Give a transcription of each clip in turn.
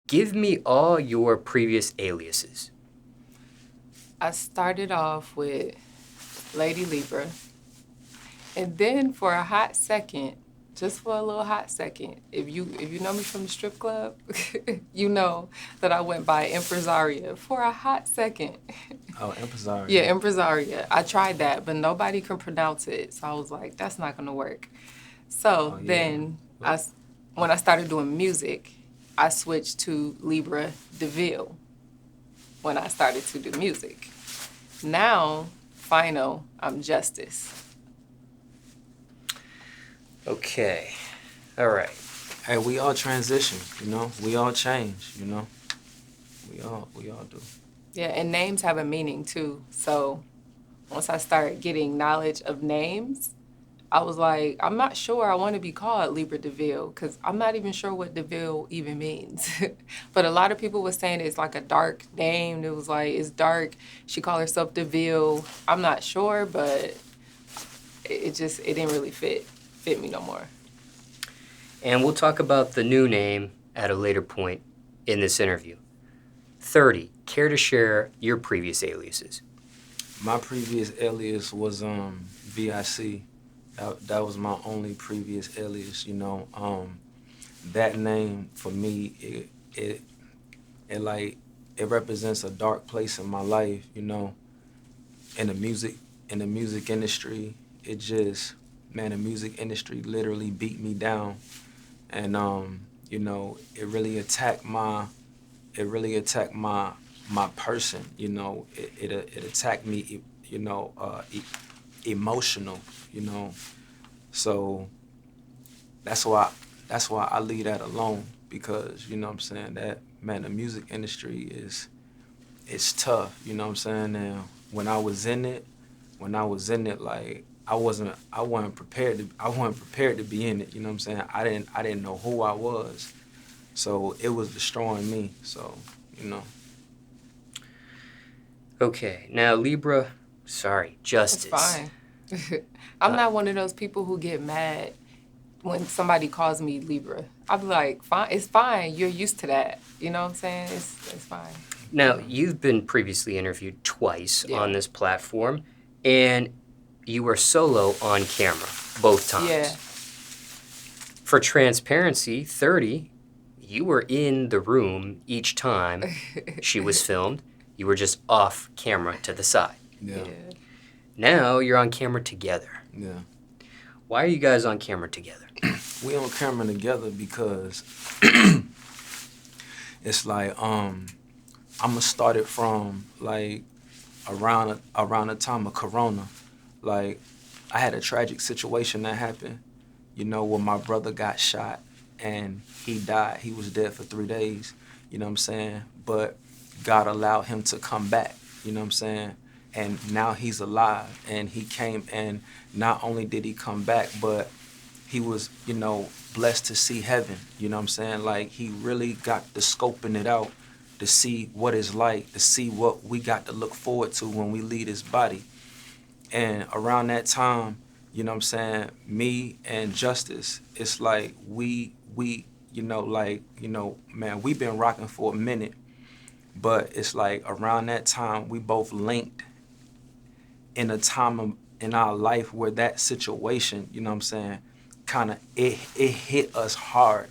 Give me all your previous aliases. I started off with Lady Libra. And then for a hot second, just for a little hot second, if you know me from the strip club, you know that I went by Empresaria for a hot second. Oh, Empresaria. Yeah, Empresaria. I tried that, but nobody can pronounce it. So I was like, that's not going to work. So then when I started doing music, I switched to Lebraa Deville when I started to do music. Now, final, I'm Justus. Okay. All right. Hey, we all transition, you know? We all change, you know? We all do. Yeah, and names have a meaning too. So once I started getting knowledge of names, I was like, I'm not sure I want to be called Lebraa Deville because I'm not even sure what Deville even means. But a lot of people were saying it's like a dark name. It was like, it's dark. She called herself Deville. I'm not sure, but it didn't really fit me no more. And we'll talk about the new name at a later point in this interview. 30, care to share your previous aliases? My previous alias was V.I.C. That was my only previous alias, you know. That name for me, it represents a dark place in my life, you know. In the music industry, the music industry literally beat me down, and you know, it really attacked my person, you know. It attacked me, you know, emotional, you know. So that's why I leave that alone, because, you know what I'm saying, that, man, the music industry it's tough, you know what I'm saying. And when I was in it, like, I wasn't prepared to be in it, you know what I'm saying. I didn't know who I was, so it was destroying me. So, you know. Okay, now Justus. It's fine. I'm not one of those people who get mad when somebody calls me Libra. I'll be like, fine, it's fine. You're used to that. You know what I'm saying? It's fine. Now, you've been previously interviewed twice on this platform, and you were solo on camera both times. Yeah. For transparency, 30, you were in the room each time she was filmed. You were just off camera to the side. Yeah. Now you're on camera together. Yeah. Why are you guys on camera together? We on camera together because it's like, I'ma start it from like around the time of Corona. Like, I had a tragic situation that happened, you know, where my brother got shot and he died. He was dead for 3 days, you know what I'm saying? But God allowed him to come back, you know what I'm saying? And now he's alive, and he came, and not only did he come back, but he was, you know, blessed to see heaven, you know what I'm saying? Like, he really got to scoping it out to see what it's like, to see what we got to look forward to when we leave this body. And around that time, you know what I'm saying, me and Justus, it's like we you know, like, you know, man, we've been rocking for a minute, but it's like around that time we both linked in a time in our life where that situation, you know what I'm saying, kind of, it hit us hard.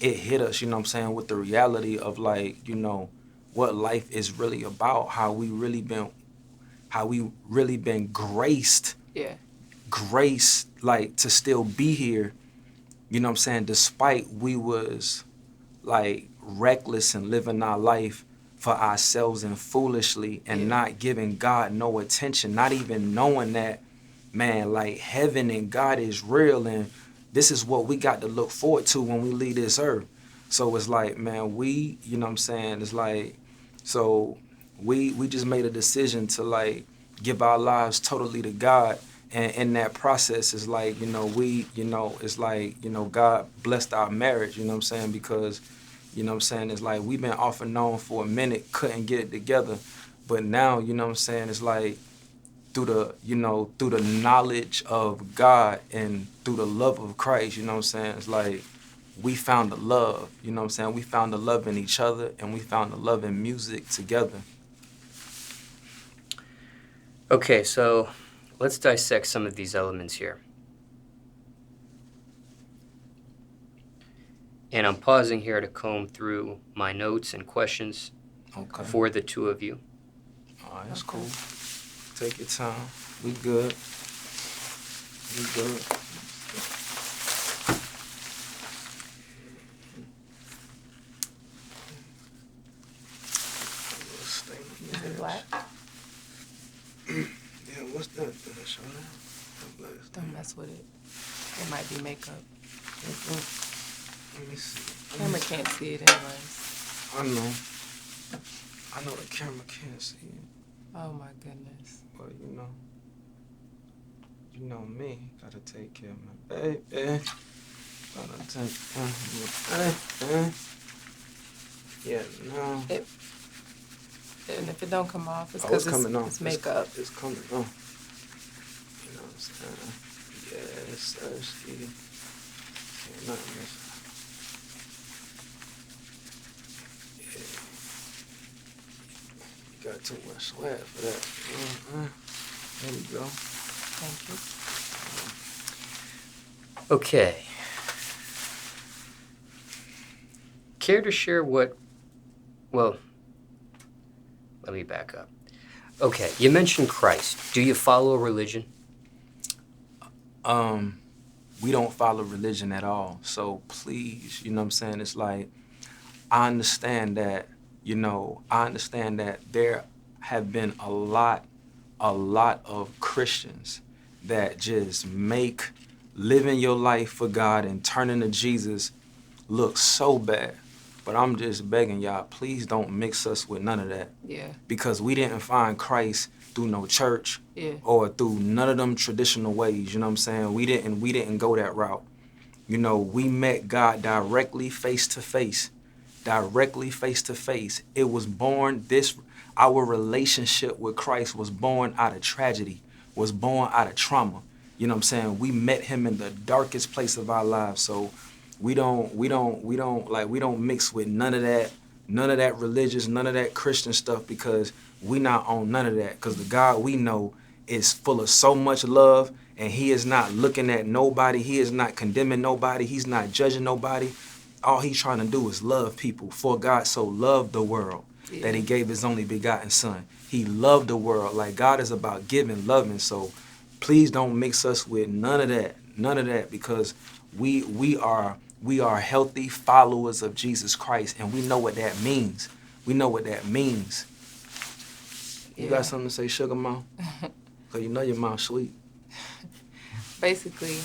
It hit us, you know what I'm saying, with the reality of, like, you know, what life is really about, how we really been graced. Yeah. Grace, like, to still be here, you know what I'm saying, despite we was, like, reckless and living our life for ourselves and foolishly and not giving God no attention, not even knowing that, man, like, heaven and God is real, and this is what we got to look forward to when we leave this earth. So it's like, man, we, you know what I'm saying, it's like, so we just made a decision to, like, give our lives totally to God. And in that process, it's like, you know, it's like, you know, God blessed our marriage, you know what I'm saying? Because, you know what I'm saying, it's like we've been off and on for a minute, couldn't get it together. But now, you know what I'm saying, it's like through the knowledge of God and through the love of Christ, you know what I'm saying, it's like we found the love, you know what I'm saying? We found the love in each other, and we found the love in music together. Okay, so let's dissect some of these elements here. And I'm pausing here to comb through my notes and questions for the two of you. All right, that's cool. Take your time. We good. We good. Is it black? Yeah, what's that? Don't mess with it. It might be makeup. Let me see. Camera can't see it anyways. I know. I know the camera can't see it. Oh my goodness. But you know me. Gotta take care of my baby. Gotta take care of my baby. Yeah, no. And if it don't come off, it's It's because coming off. it's makeup. It's coming off. You know what I'm saying? Yes, thirsty. Can't nothing miss. Got too much swag for that. There we go. Thank you. Okay. Care to share what, well, let me back up. Okay, you mentioned Christ. Do you follow a religion? We don't follow religion at all. So please, you know what I'm saying? It's like, I understand that there have been a lot of Christians that just make living your life for God and turning to Jesus look so bad. But I'm just begging y'all, please don't mix us with none of that. Yeah. Because we didn't find Christ through no church or through none of them traditional ways, you know what I'm saying? We didn't go that route. You know, we met God directly face to face. It was born, our relationship with Christ was born out of tragedy, was born out of trauma. You know what I'm saying? We met him in the darkest place of our lives. So we don't mix with none of that religious, none of that Christian stuff, because we not on none of that. Because the God we know is full of so much love, and he is not looking at nobody. He is not condemning nobody. He's not judging nobody. All he's trying to do is love people. For God so loved the world that he gave his only begotten son. He loved the world. Like, God is about giving, loving. So please don't mix us with none of that, because we are healthy followers of Jesus Christ, and we know what that means. You got something to say, Sugar Mom? Because you know your mom's sweet. Basically,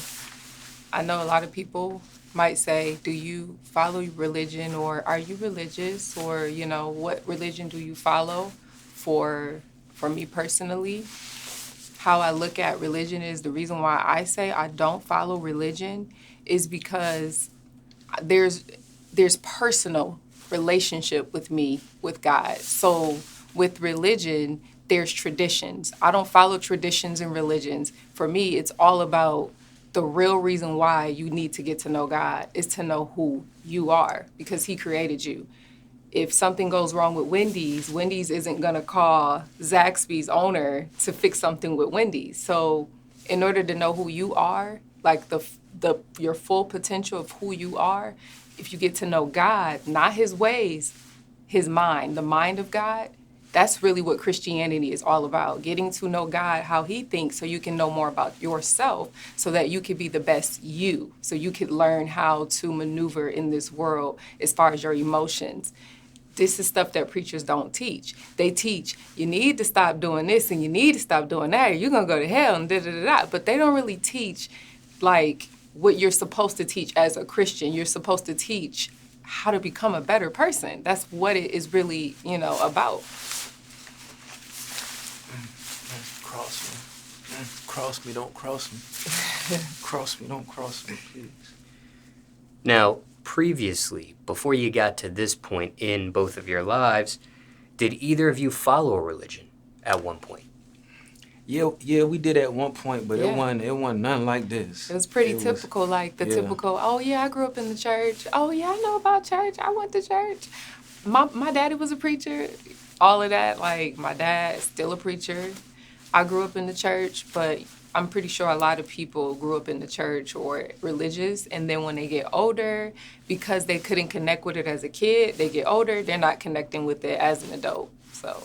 I know a lot of people might say, do you follow religion, or are you religious, or, what religion do you follow? For me personally, how I look at religion is, the reason why I say I don't follow religion is because there's personal relationship with me with God. So with religion, there's traditions. I don't follow traditions and religions. For me, it's all about the real reason why you need to get to know God is to know who you are, because he created you. If something goes wrong with Wendy's isn't going to call Zaxby's owner to fix something with Wendy's. So in order to know who you are, like your full potential of who you are, if you get to know God, not his ways, his mind, the mind of God, that's really what Christianity is all about. Getting to know God, how he thinks, so you can know more about yourself, so that you can be the best you, so you can learn how to maneuver in this world as far as your emotions. This is stuff that preachers don't teach. They teach, you need to stop doing this and you need to stop doing that, or you're going to go to hell and da-da-da-da. But they don't really teach, like, what you're supposed to teach as a Christian. You're supposed to teach how to become a better person. That's what it is really, about. Cross me, don't cross me. Cross me, don't cross me, please. Now, previously, before you got to this point in both of your lives, did either of you follow a religion at one point? Yeah, we did at one point, but Yeah. it wasn't nothing like this. It was pretty It was- typical, like the yeah. typical, oh yeah, I grew up in the church. Oh yeah, I know about church. I went to church. My daddy was a preacher. All of that, like my dad's still a preacher. I grew up in the church, but I'm pretty sure a lot of people grew up in the church or religious, and then when they get older, because they couldn't connect with it as a kid, they get older, they're not connecting with it as an adult. So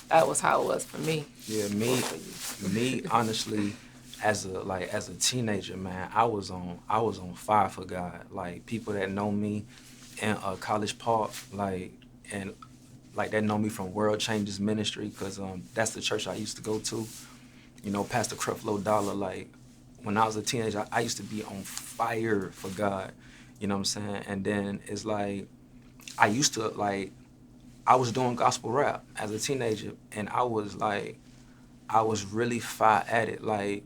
that was how it was for me. Yeah, me honestly, as a teenager, man, I was on fire for God. Like people that know me in College Park, and that know me from World Changes Ministry, cause that's the church I used to go to. You know, Pastor Creflo Dollar. Like when I was a teenager, I used to be on fire for God. You know what I'm saying? And then it's like I used to I was doing gospel rap as a teenager, and I was really fire at it. Like,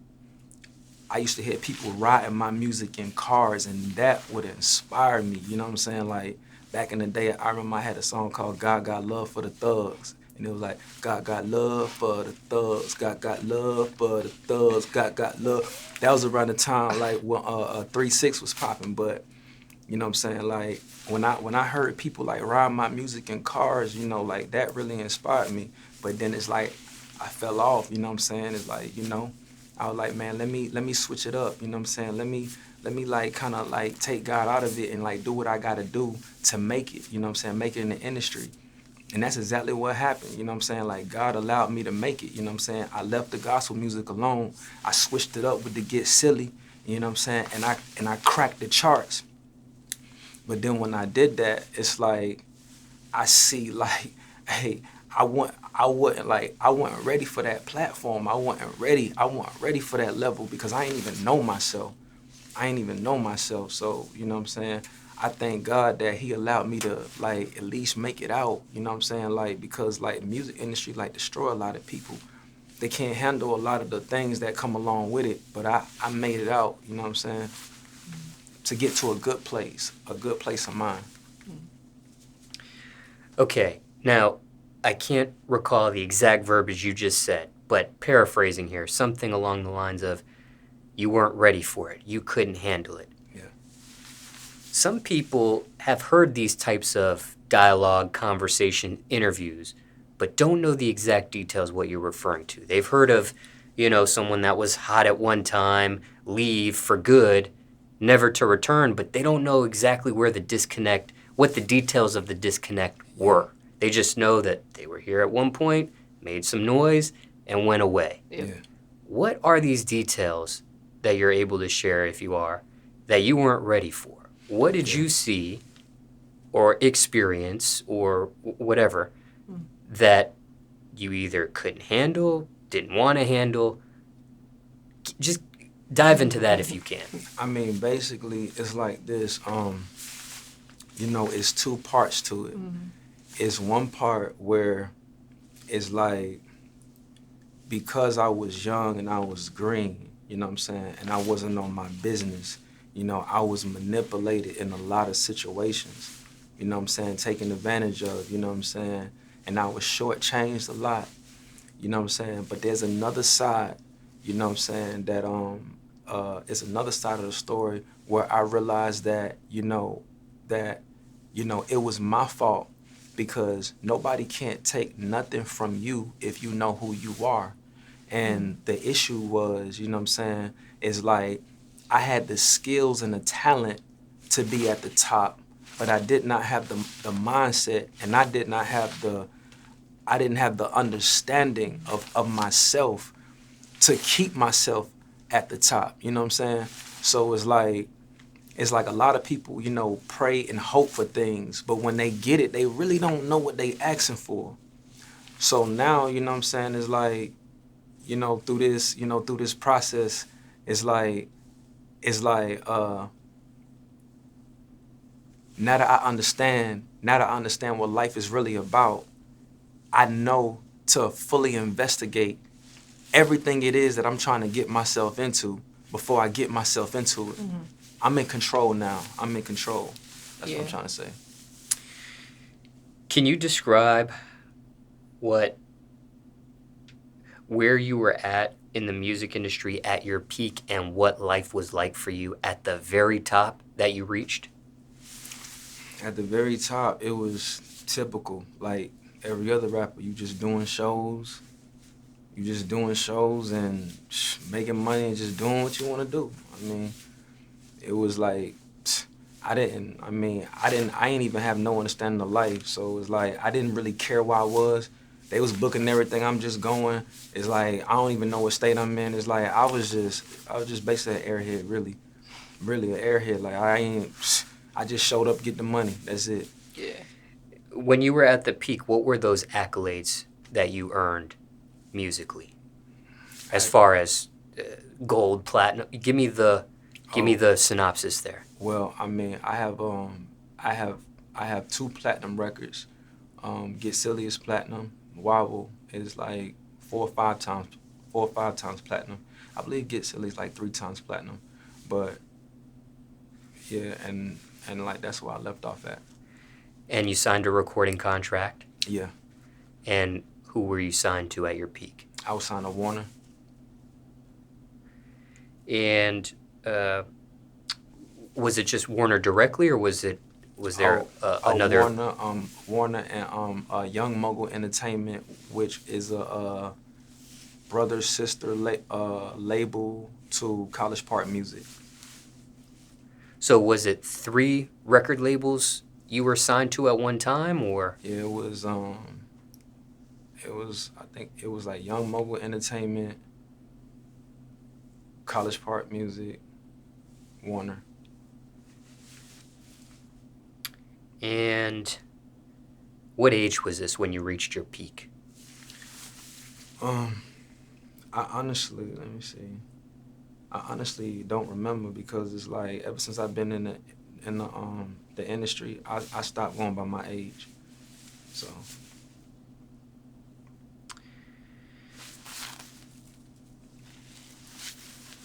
I used to hear people writing my music in cars, and that would inspire me. You know what I'm saying? Like, back in the day, I remember I had a song called God Got Love for the Thugs. And it was like, God got love for the thugs, God got love for the thugs, God got love. That was around the time, like, when 3-6 was popping, but you know what I'm saying? Like, when I heard people, like, ride my music in cars, you know, like, that really inspired me. But then it's like, I fell off, you know what I'm saying? It's like, you know, I was like, man, let me switch it up, you know what I'm saying? Let me like, kind of, like, take God out of it and, like, do what I got to do to make it, you know what I'm saying? Make it in the industry. And that's exactly what happened, you know what I'm saying? Like, God allowed me to make it, you know what I'm saying? I left the gospel music alone. I switched it up with the Get Silly, you know what I'm saying? And I cracked the charts. But then when I did that, it's like, I see, like, hey, I wasn't ready for that platform. I wasn't ready for that level because I ain't even know myself. So, you know what I'm saying? I thank God that he allowed me to, like, at least make it out, you know what I'm saying? Like, because, like, the music industry, like, destroy a lot of people. They can't handle a lot of the things that come along with it, but I made it out, you know what I'm saying? To get to a good place of mind. Okay, now, I can't recall the exact verbiage you just said, but paraphrasing here, something along the lines of, you weren't ready for it, you couldn't handle it. Yeah. Some people have heard these types of dialogue, conversation, interviews, but don't know the exact details what you're referring to. They've heard of, you know, someone that was hot at one time, leave for good, never to return, but they don't know exactly where the disconnect, what the details of the disconnect were. They just know that they were here at one point, made some noise, and went away. Yeah. What are these details that you're able to share, if you are, that you weren't ready for? What did you see or experience or whatever that you either couldn't handle, didn't want to handle? Just dive into that if you can. I mean, basically, it's like this. You know, it's two parts to it. It's one part where it's like, because I was young and I was green, you know what I'm saying, and I wasn't on my business, you know, I was manipulated in a lot of situations, you know what I'm saying, taken advantage of, you know what I'm saying, and I was shortchanged a lot, you know what I'm saying, but there's another side, you know what I'm saying, that it's another side of the story where I realized that, it was my fault, because nobody can't take nothing from you if you know who you are. And the issue was, you know what I'm saying, is like, I had the skills and the talent to be at the top, but I did not have the mindset, and I didn't have the understanding of myself to keep myself at the top, you know what I'm saying? So it's like a lot of people, you know, pray and hope for things, but when they get it, they really don't know what they asking for. So now, you know what I'm saying, it's like, through this process, it's like, now that I understand what life is really about, I know to fully investigate everything it is that I'm trying to get myself into before I get myself into it. Mm-hmm. I'm in control now. That's what I'm trying to say. Can you describe what where you were at in the music industry at your peak and what life was like for you at the very top that you reached? At the very top, it was typical. Like every other rapper, you just doing shows. You just doing shows and making money and just doing what you want to do. I mean, it was like, I ain't even have no understanding of life. So it was like, I didn't really care where I was. They was booking everything. I'm just going. It's like, I don't even know what state I'm in. It's like, I was just basically an airhead, really an airhead. Like, I just showed up, get the money. That's it. Yeah. When you were at the peak, what were those accolades that you earned musically? As far as gold, platinum, give me the synopsis there. Well, I mean, I have 2 platinum records. Get Silly is platinum. Quavo is like 4 or 5 times platinum. I believe Get Silly is like 3 times platinum. But yeah, and like that's where I left off at. And you signed a recording contract? Yeah. And who were you signed to at your peak? I was signed to Warner. And was it just Warner directly, or was there another? Warner and Young Mogul Entertainment, which is a brother sister label to College Park Music. So was it 3 record labels you were signed to at one time, or? Yeah, it was I think it was like Young Mogul Entertainment, College Park Music, Warner. And what age was this when you reached your peak? I honestly, let me see. I honestly don't remember because it's like ever since I've been in the industry, I stopped going by my age. So.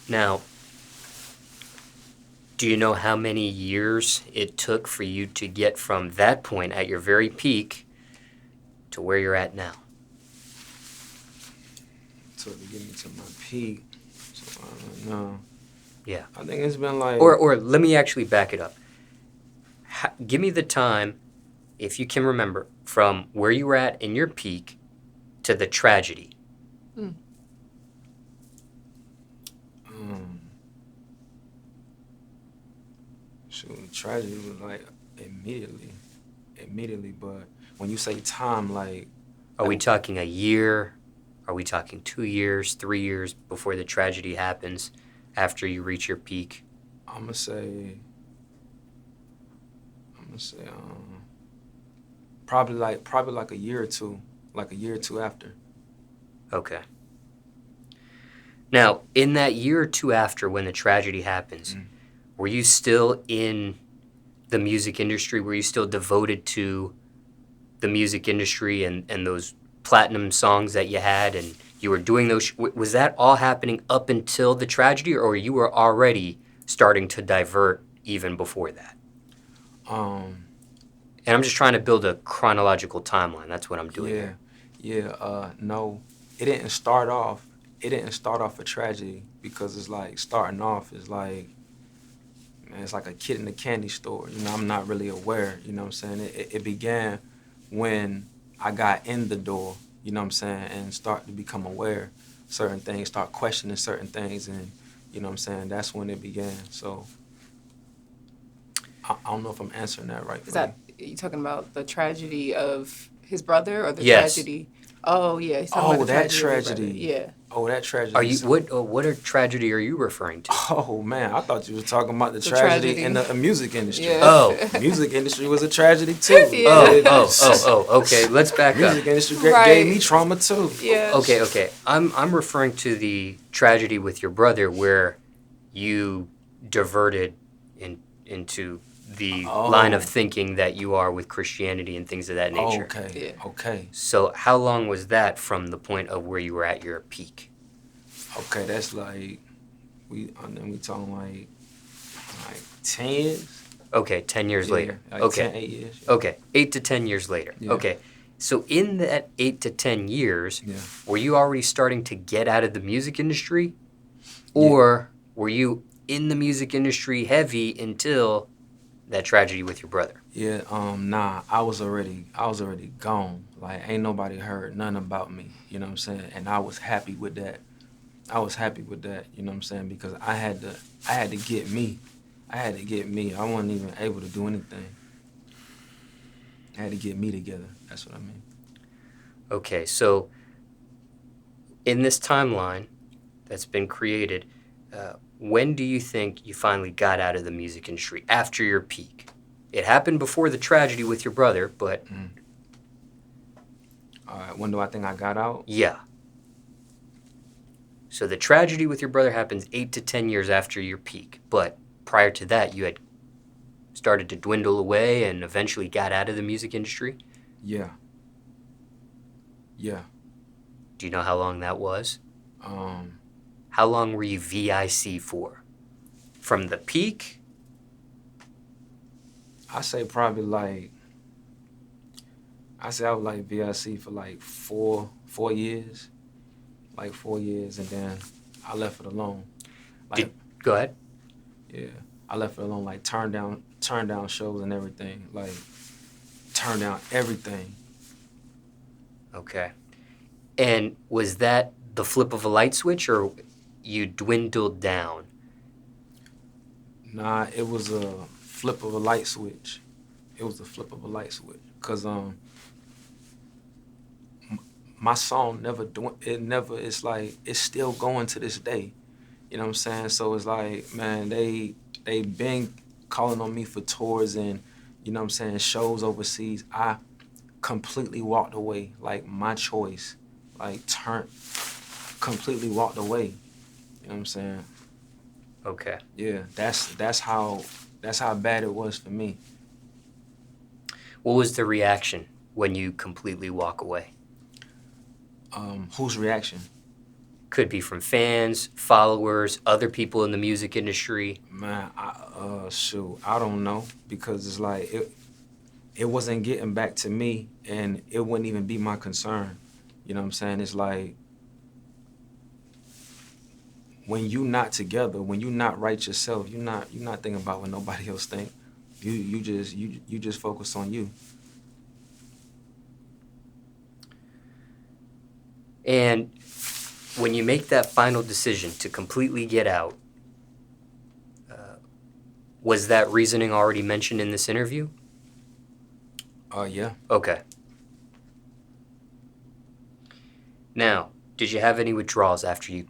Now, do you know how many years it took for you to get from that point at your very peak to where you're at now? So to get me to my peak, so I don't know. Yeah. I think it's been like... Or let me actually back it up. Give me the time, if you can remember, from where you were at in your peak to the tragedy. Shoot, the tragedy was like immediately, but when you say time, like... Are we talking a year? Are we talking 2 years, 3 years before the tragedy happens, after you reach your peak? I'm gonna say probably like a year or two after. Okay. Now, in that year or two after when the tragedy happens, were you still in the music industry? Were you still devoted to the music industry and those platinum songs that you had, and you were doing those? Was that all happening up until the tragedy, or you were already starting to divert even before that? And I'm just trying to build a chronological timeline. That's what I'm doing here. Yeah. No, it didn't start off a tragedy because it's like starting off is like, man, it's like a kid in a candy store. You know, I'm not really aware. You know what I'm saying? It began when I got in the door. You know what I'm saying? And start to become aware of certain things, start questioning certain things, and you know what I'm saying? That's when it began. So I don't know if I'm answering that right. Is that you talking about the tragedy of his brother or the Yes. tragedy? Oh yeah, he's talking about the that tragedy. Of his tragedy. brother. Yeah. Oh, that tragedy. Are you what tragedy are you referring to? Oh man, I thought you were talking about the tragedy in the music industry. Yeah. Oh. Music industry was a tragedy too. Yeah. Oh. Okay, let's back up. Music industry Right. gave me trauma too. Yeah. Okay. I'm referring to the tragedy with your brother where you diverted into the line of thinking that you are with Christianity and things of that nature. Okay. Yeah. Okay. So how long was that from the point of where you were at your peak? Okay, that's like we talking like 10 years. Okay, 10 years later. Like Okay. 10, 8 years. Okay, 8 to 10 years later. Yeah. Okay. So in that 8 to 10 years, Yeah. were you already starting to get out of the music industry? Or were you in the music industry heavy until that tragedy with your brother? Yeah, nah, I was already gone. Like, ain't nobody heard nothing about me, you know what I'm saying? And I was happy with that. You know what I'm saying? Because I had to get me. I wasn't even able to do anything. I had to get me together. That's what I mean. Okay, so in this timeline that's been created, when do you think you finally got out of the music industry after your peak? It happened before the tragedy with your brother, but... All right, when do I think I got out? Yeah. So the tragedy with your brother happens 8 to 10 years after your peak, but prior to that, you had started to dwindle away and eventually got out of the music industry? Yeah. Do you know how long that was? Um, How long were you V.I.C for? From the peak? I say probably like, I was like V.I.C for like 4 years. Like 4 years, and then I left it alone. Like, Go ahead. yeah, I left it alone. Like turn down shows and everything. Like turn down everything. Okay. And was that the flip of a light switch, or you dwindled down? Nah, it was a flip of a light switch. Cause my song it's like it's still going to this day. You know what I'm saying? So it's like, man, they been calling on me for tours and, you know what I'm saying, shows overseas. I completely walked away, like my choice, like completely walked away. You know what I'm saying? Okay. Yeah, that's how bad it was for me. What was the reaction when you completely walk away? Whose reaction? Could be from fans, followers, other people in the music industry. Man, I don't know, because it's like it wasn't getting back to me, and it wouldn't even be my concern. You know what I'm saying? It's like when you not together, when you not right yourself, you're not thinking about what nobody else think. You just focus on you. And when you make that final decision to completely get out, was that reasoning already mentioned in this interview? Yeah. Okay. Now, did you have any withdrawals after you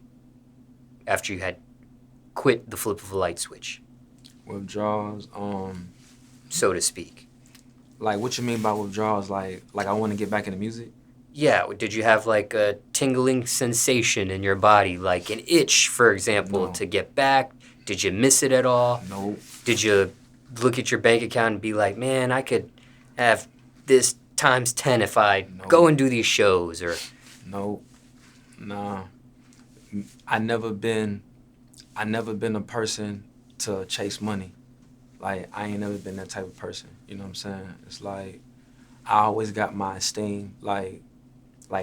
had quit the flip of a light switch, Withdrawals, so to speak? like what you mean by withdrawals? Like I want to get back into music? Yeah, did you have like a tingling sensation in your body, like an itch, for example, No. to get back? Did you miss it at all? Nope. Did you look at your bank account and be like, man, I could have this times 10 if I go and do these shows? Or Nope. Nah. I never been a person to chase money. Like, I ain't never been that type of person. You know what I'm saying? It's like I always got my esteem. Like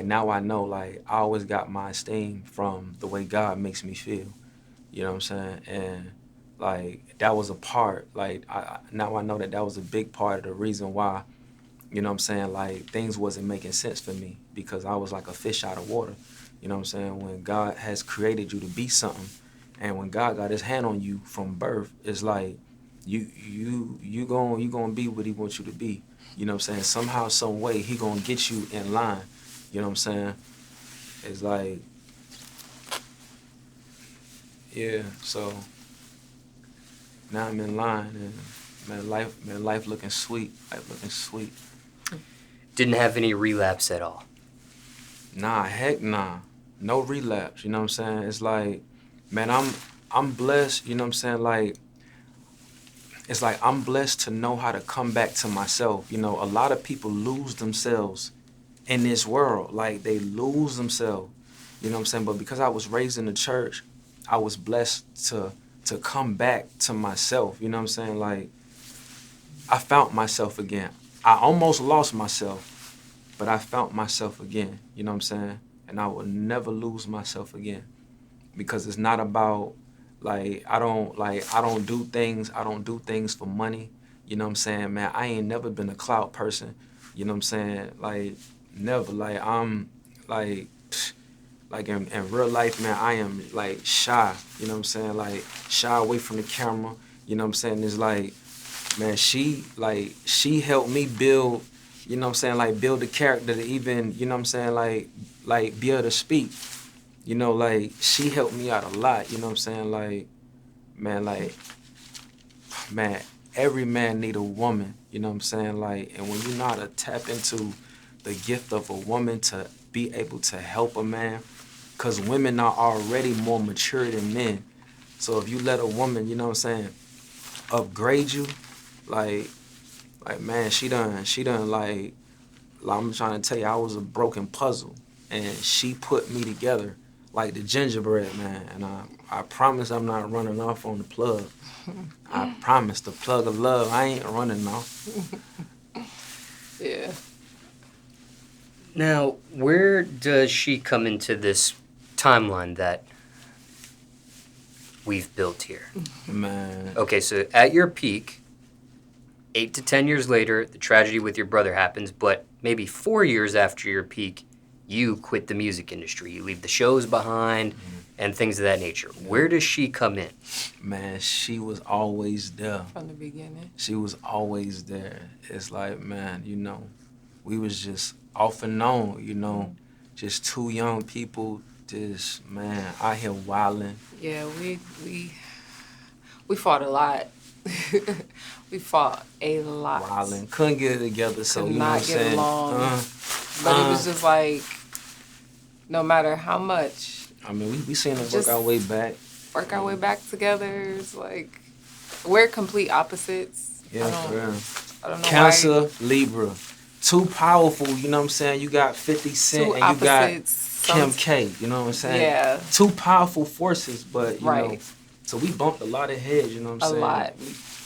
now I know, like, I always got my esteem from the way God makes me feel. You know what I'm saying? And like that was a part. Like now I know that was a big part of the reason why. You know what I'm saying? Like things wasn't making sense for me, because I was like a fish out of water. You know what I'm saying? When God has created you to be something, and when God got His hand on you from birth, it's like you gonna be what He wants you to be. You know what I'm saying? Somehow, some way, He gonna get you in line. You know what I'm saying? It's like, yeah. So now I'm in line, and life looking sweet. Life looking sweet. didn't have any relapse at all? Nah, heck nah. No relapse, you know what I'm saying? It's like, man, I'm blessed, you know what I'm saying? Like, it's like I'm blessed to know how to come back to myself. You know, a lot of people lose themselves in this world. Like, they lose themselves, you know what I'm saying? But because I was raised in the church, I was blessed to come back to myself, you know what I'm saying? Like, I found myself again. I almost lost myself, but I found myself again, you know what I'm saying? And I will never lose myself again, because it's not about, like, I don't do things for money, you know what I'm saying, man? I ain't never been a clout person, you know what I'm saying? Like, never. Like, I'm, like in real life, man, I am, like, shy, you know what I'm saying? Like, shy away from the camera, you know what I'm saying? It's like, man, she helped me build, you know what I'm saying, like, build the character to even, you know what I'm saying, like be able to speak. You know, like, she helped me out a lot, you know what I'm saying? Like, man, every man need a woman, you know what I'm saying? Like, and when you know how to tap into the gift of a woman to be able to help a man, because women are already more mature than men. So if you let a woman, you know what I'm saying, upgrade you, like man, she done like I'm trying to tell you, I was a broken puzzle, and she put me together like the gingerbread man. And I promise I'm not running off on the plug. I promise, the plug of love, I ain't running off. Yeah. Now, where does she come into this timeline that we've built here? Man. Okay, so at your peak, 8 to 10 years later, the tragedy with your brother happens, but maybe 4 years after your peak, you quit the music industry. You leave the shows behind and things of that nature. Where does she come in? Man, she was always there. From the beginning. She was always there. It's like, man, you know, we was just off and on, you know, just two young people, just, man, out here wilding. Yeah, we fought a lot. We fought a lot. Wilding. Couldn't get it together, so Could you know what I'm not get saying? along. But it was just like, no matter how much. I mean, we seen it work Just our way back. Work our way back together. It's like, we're complete opposites. Yeah, for real. I don't know Cancer, why. Libra. Too powerful, you know what I'm saying? You got 50 Cent Two and you got opposites. Kim K, you know what I'm saying? Yeah. Two powerful forces, but, you Right. know. So we bumped a lot of heads, you know what I'm saying? A lot.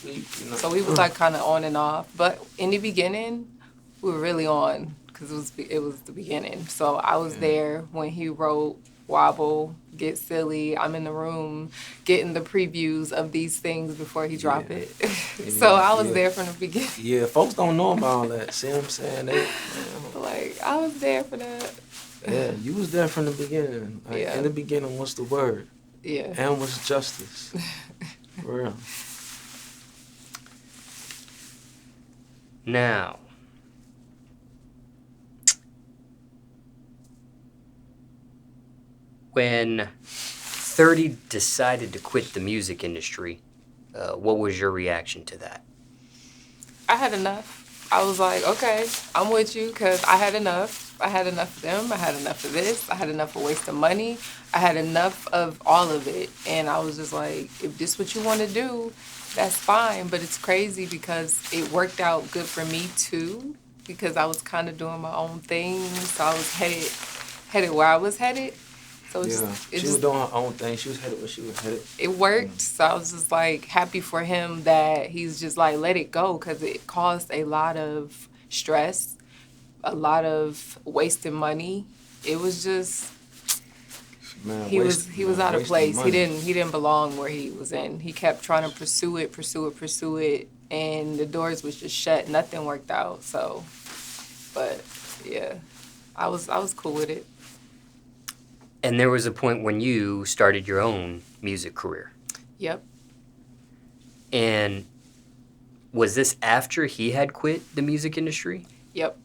We, you know. So we was like kind of on and off. But in the beginning, we were really on because it was the beginning. So I was there when he wrote Wobble, Get Silly. I'm in the room getting the previews of these things before he dropped it. So I was there from the beginning. Yeah, folks don't know about all that. See what I'm saying? Like, I was there for that. Yeah, you was there from the beginning. Like, Yeah. In the beginning, what's the word? Yeah. And what's justice? For real. Now, when 30 decided to quit the music industry, what was your reaction to that? I had enough. I was like, okay, I'm with you because I had enough. I had enough of them. I had enough of this. I had enough of wasting money. I had enough of all of it. And I was just like, if this is what you want to do, that's fine. But it's crazy because it worked out good for me too, because I was kind of doing my own thing. So I was headed where I was headed. So She was doing her own thing. She was headed where she was headed. It worked. So I was just like happy for him that he's just like, let it go, because it caused a lot of stress, a lot of wasted money. It was just, Man, he was out of place. money. He didn't belong where he was in. He kept trying to pursue it, and the doors was just shut. Nothing worked out. So, but yeah, I was cool with it. And there was a point when you started your own music career. Yep. And was this after he had quit the music industry? Yep.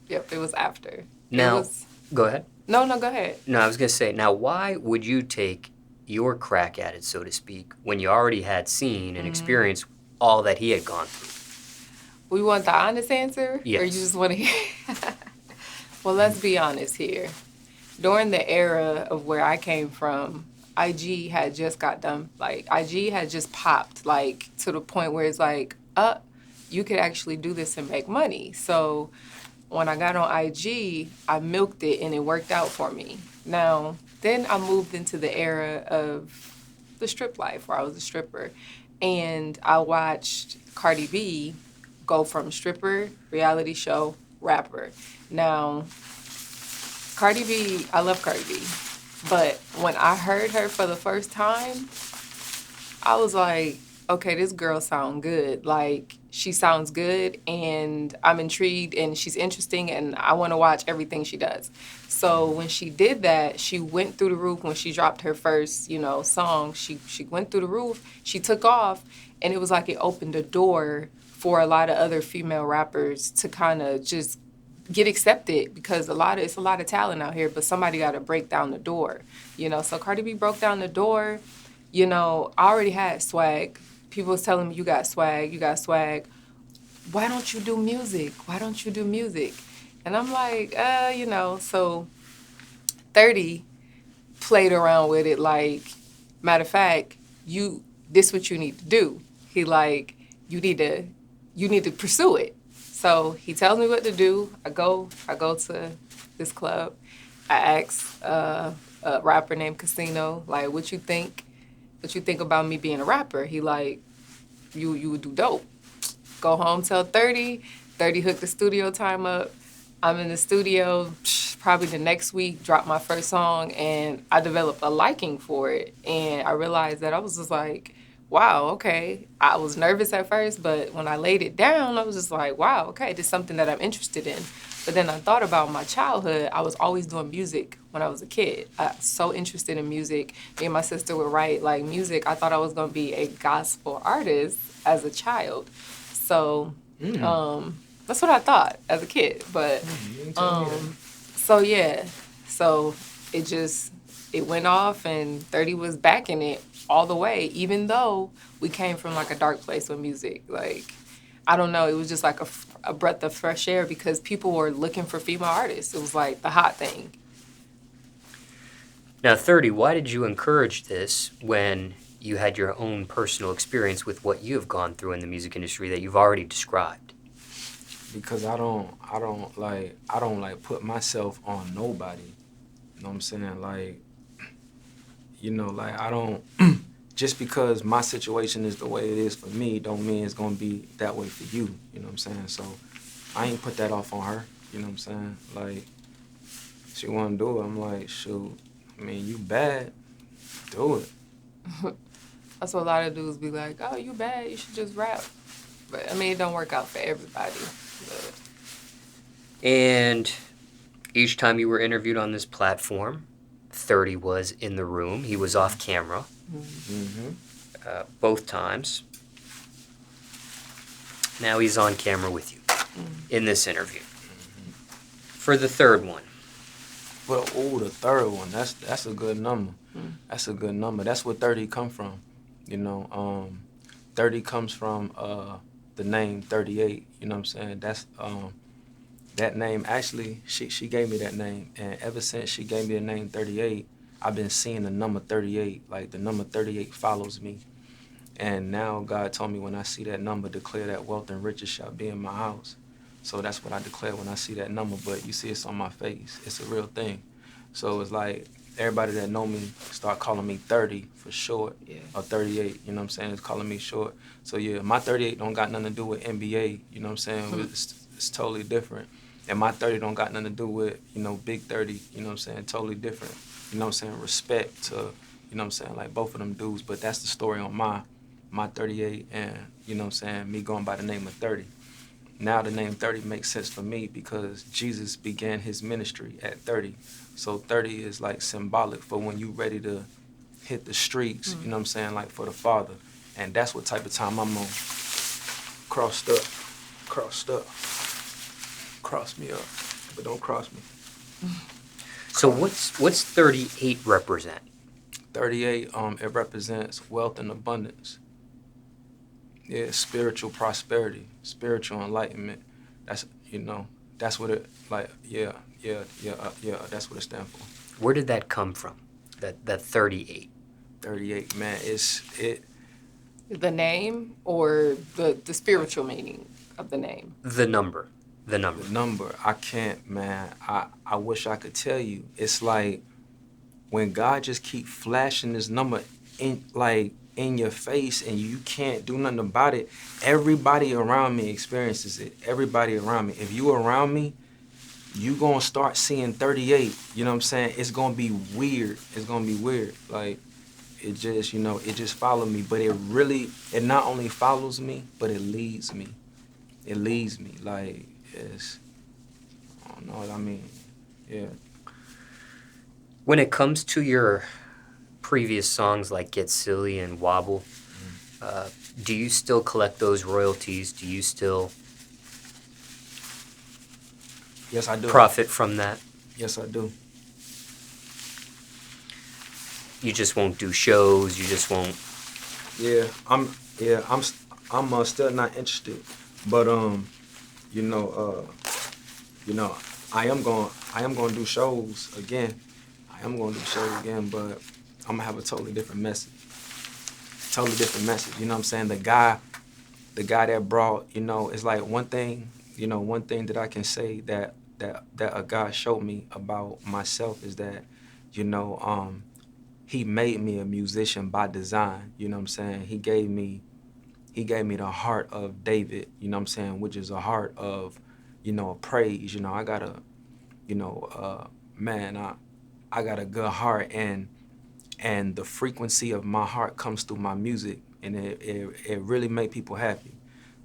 It was after. Now, go ahead. No, go ahead. No, I was going to say, now why would you take your crack at it, so to speak, when you already had seen and experienced all that he had gone through? We want the honest answer? Yes. Or you just want to hear? Well, let's be honest here. During the era of where I came from, IG had just got done. Like, IG had just popped, like, to the point where it's like, you could actually do this and make money. So when I got on IG, I milked it and it worked out for me. Now, then I moved into the era of the strip life, where I was a stripper. And I watched Cardi B go from stripper, reality show, rapper. Now, Cardi B, I love Cardi B, but when I heard her for the first time, I was like, okay, this girl sound good. Like, she sounds good, and I'm intrigued, and she's interesting, and I want to watch everything she does. So when she did that, she went through the roof. When she dropped her first, song, she went through the roof. She took off, and it was like it opened a door for a lot of other female rappers to kind of just get accepted, because it's a lot of talent out here, but somebody got to break down the door. So Cardi B broke down the door. I already had swag. People was telling me, you got swag. Why don't you do music? And I'm like, so 30 played around with it like, matter of fact, this what you need to do. He like, you need to pursue it. So he tells me what to do. I go to this club. I ask a rapper named Casino, like, what you think about me being a rapper? He like, you would do dope. Go home, tell 30 hooked the studio time up. I'm in the studio probably the next week, drop my first song, and I developed a liking for it. And I realized that I was just like, wow, okay. I was nervous at first, but when I laid it down, I was just like, wow, okay, this is something that I'm interested in. But then I thought about my childhood. I was always doing music when I was a kid. I was so interested in music. Me and my sister would write like music. I thought I was going to be a gospel artist as a child. So that's what I thought as a kid. But so it went off, and 30 was backing it all the way, even though we came from like a dark place with music. Like, I don't know, it was just like a breath of fresh air, because people were looking for female artists. It was like the hot thing. Now, 30, why did you encourage this when you had your own personal experience with what you have gone through in the music industry that you've already described? Because I don't like put myself on nobody. You know what I'm saying? Like, I don't, just because my situation is the way it is for me, don't mean it's gonna be that way for you. You know what I'm saying? So I ain't put that off on her. You know what I'm saying? Like, she wanna do it. I'm like, shoot, I mean, you bad, do it. That's what a lot of dudes be like, oh, you bad, you should just rap. But I mean, it don't work out for everybody. But. And each time you were interviewed on this platform, 30 was in the room. He was off camera. Both times. Now he's on camera with you in this interview. For the third one. Well, the third one. That's a good number. That's a good number. That's where 30 come from. 30 comes from the name 38. You know what I'm saying? That's that name. Actually, she gave me that name, and ever since she gave me the name 38, I've been seeing the number 38. Like, the number 38 follows me. And now God told me, when I see that number, declare that wealth and riches shall be in my house. So that's what I declare when I see that number. But you see it's on my face. It's a real thing. So it's like, everybody that know me start calling me 30 for short, or 38, you know what I'm saying? It's calling me short. So yeah, my 38 don't got nothing to do with NBA, you know what I'm saying? It's totally different. And my 30 don't got nothing to do with, big 30, you know what I'm saying? Totally different. You know what I'm saying? Respect to, you know what I'm saying? Like, both of them dudes. But that's the story on my 38, and, you know what I'm saying, me going by the name of 30. Now the name 30 makes sense for me because Jesus began his ministry at 30. So 30 is like symbolic for when you ready to hit the streets, you know what I'm saying, like for the Father. And that's what type of time I'm on. Crossed up. Cross me up, but don't cross me. So what's 38 represent? 38, it represents wealth and abundance. Yeah, spiritual prosperity, spiritual enlightenment. That's, that's what it, like, that's what it stands for. Where did that come from, that 38? 38, man, it. The name or the spiritual meaning of the name? The number. The number, I can't, man. I wish I could tell you. It's like when God just keep flashing this number in, like, in your face and you can't do nothing about it, everybody around me experiences it. Everybody around me. If you around me, you gonna start seeing 38. You know what I'm saying? It's gonna be weird. It's gonna be weird. Like, it just, it just followed me. But it not only follows me, but it leads me. It leads me. Like, I don't know what I mean. Yeah. When it comes to your previous songs like Get Silly and Wobble, do you still collect those royalties? Do you still Yes, I do. profit from that? Yes, I do. You just won't do shows, you just won't... I'm still not interested. But I am going to do shows again. But I'm gonna have a totally different message. You know what I'm saying? The guy that brought, it's like one thing that I can say that a God showed me about myself is that, he made me a musician by design. You know what I'm saying? He gave me the heart of David, you know what I'm saying, which is a heart of, praise. I got a, I got a good heart, and the frequency of my heart comes through my music, and it really make people happy.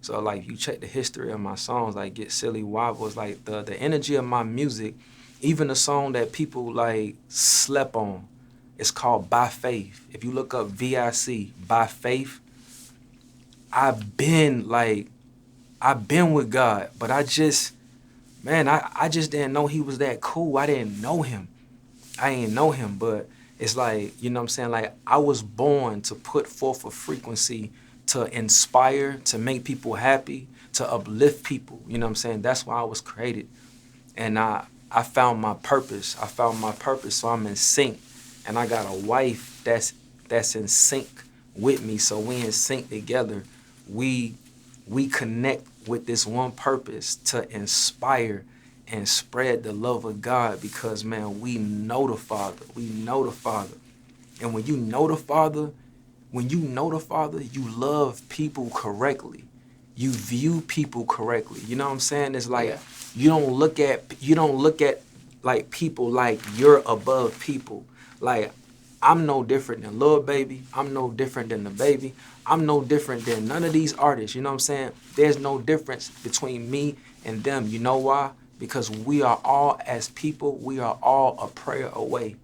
So like, you check the history of my songs, like Get Silly, Wobbles, like the energy of my music, even the song that people like slept on, it's called By Faith. If you look up V.I.C, By Faith, I've been with God, but I just didn't know he was that cool. I didn't know him. But it's like, you know what I'm saying? Like, I was born to put forth a frequency to inspire, to make people happy, to uplift people. You know what I'm saying? That's why I was created. And I found my purpose. So I'm in sync. And I got a wife that's in sync with me. So we in sync together. We connect with this one purpose to inspire and spread the love of God, because, man, we know the Father. And when you know the Father, you love people correctly. You view people correctly. You know what I'm saying? It's like, you don't look at like people like you're above people. Like, I'm no different than Lil Baby. I'm no different than the Baby. I'm no different than none of these artists. You know what I'm saying? There's no difference between me and them. You know why? Because we are all, as people, we are all a prayer away.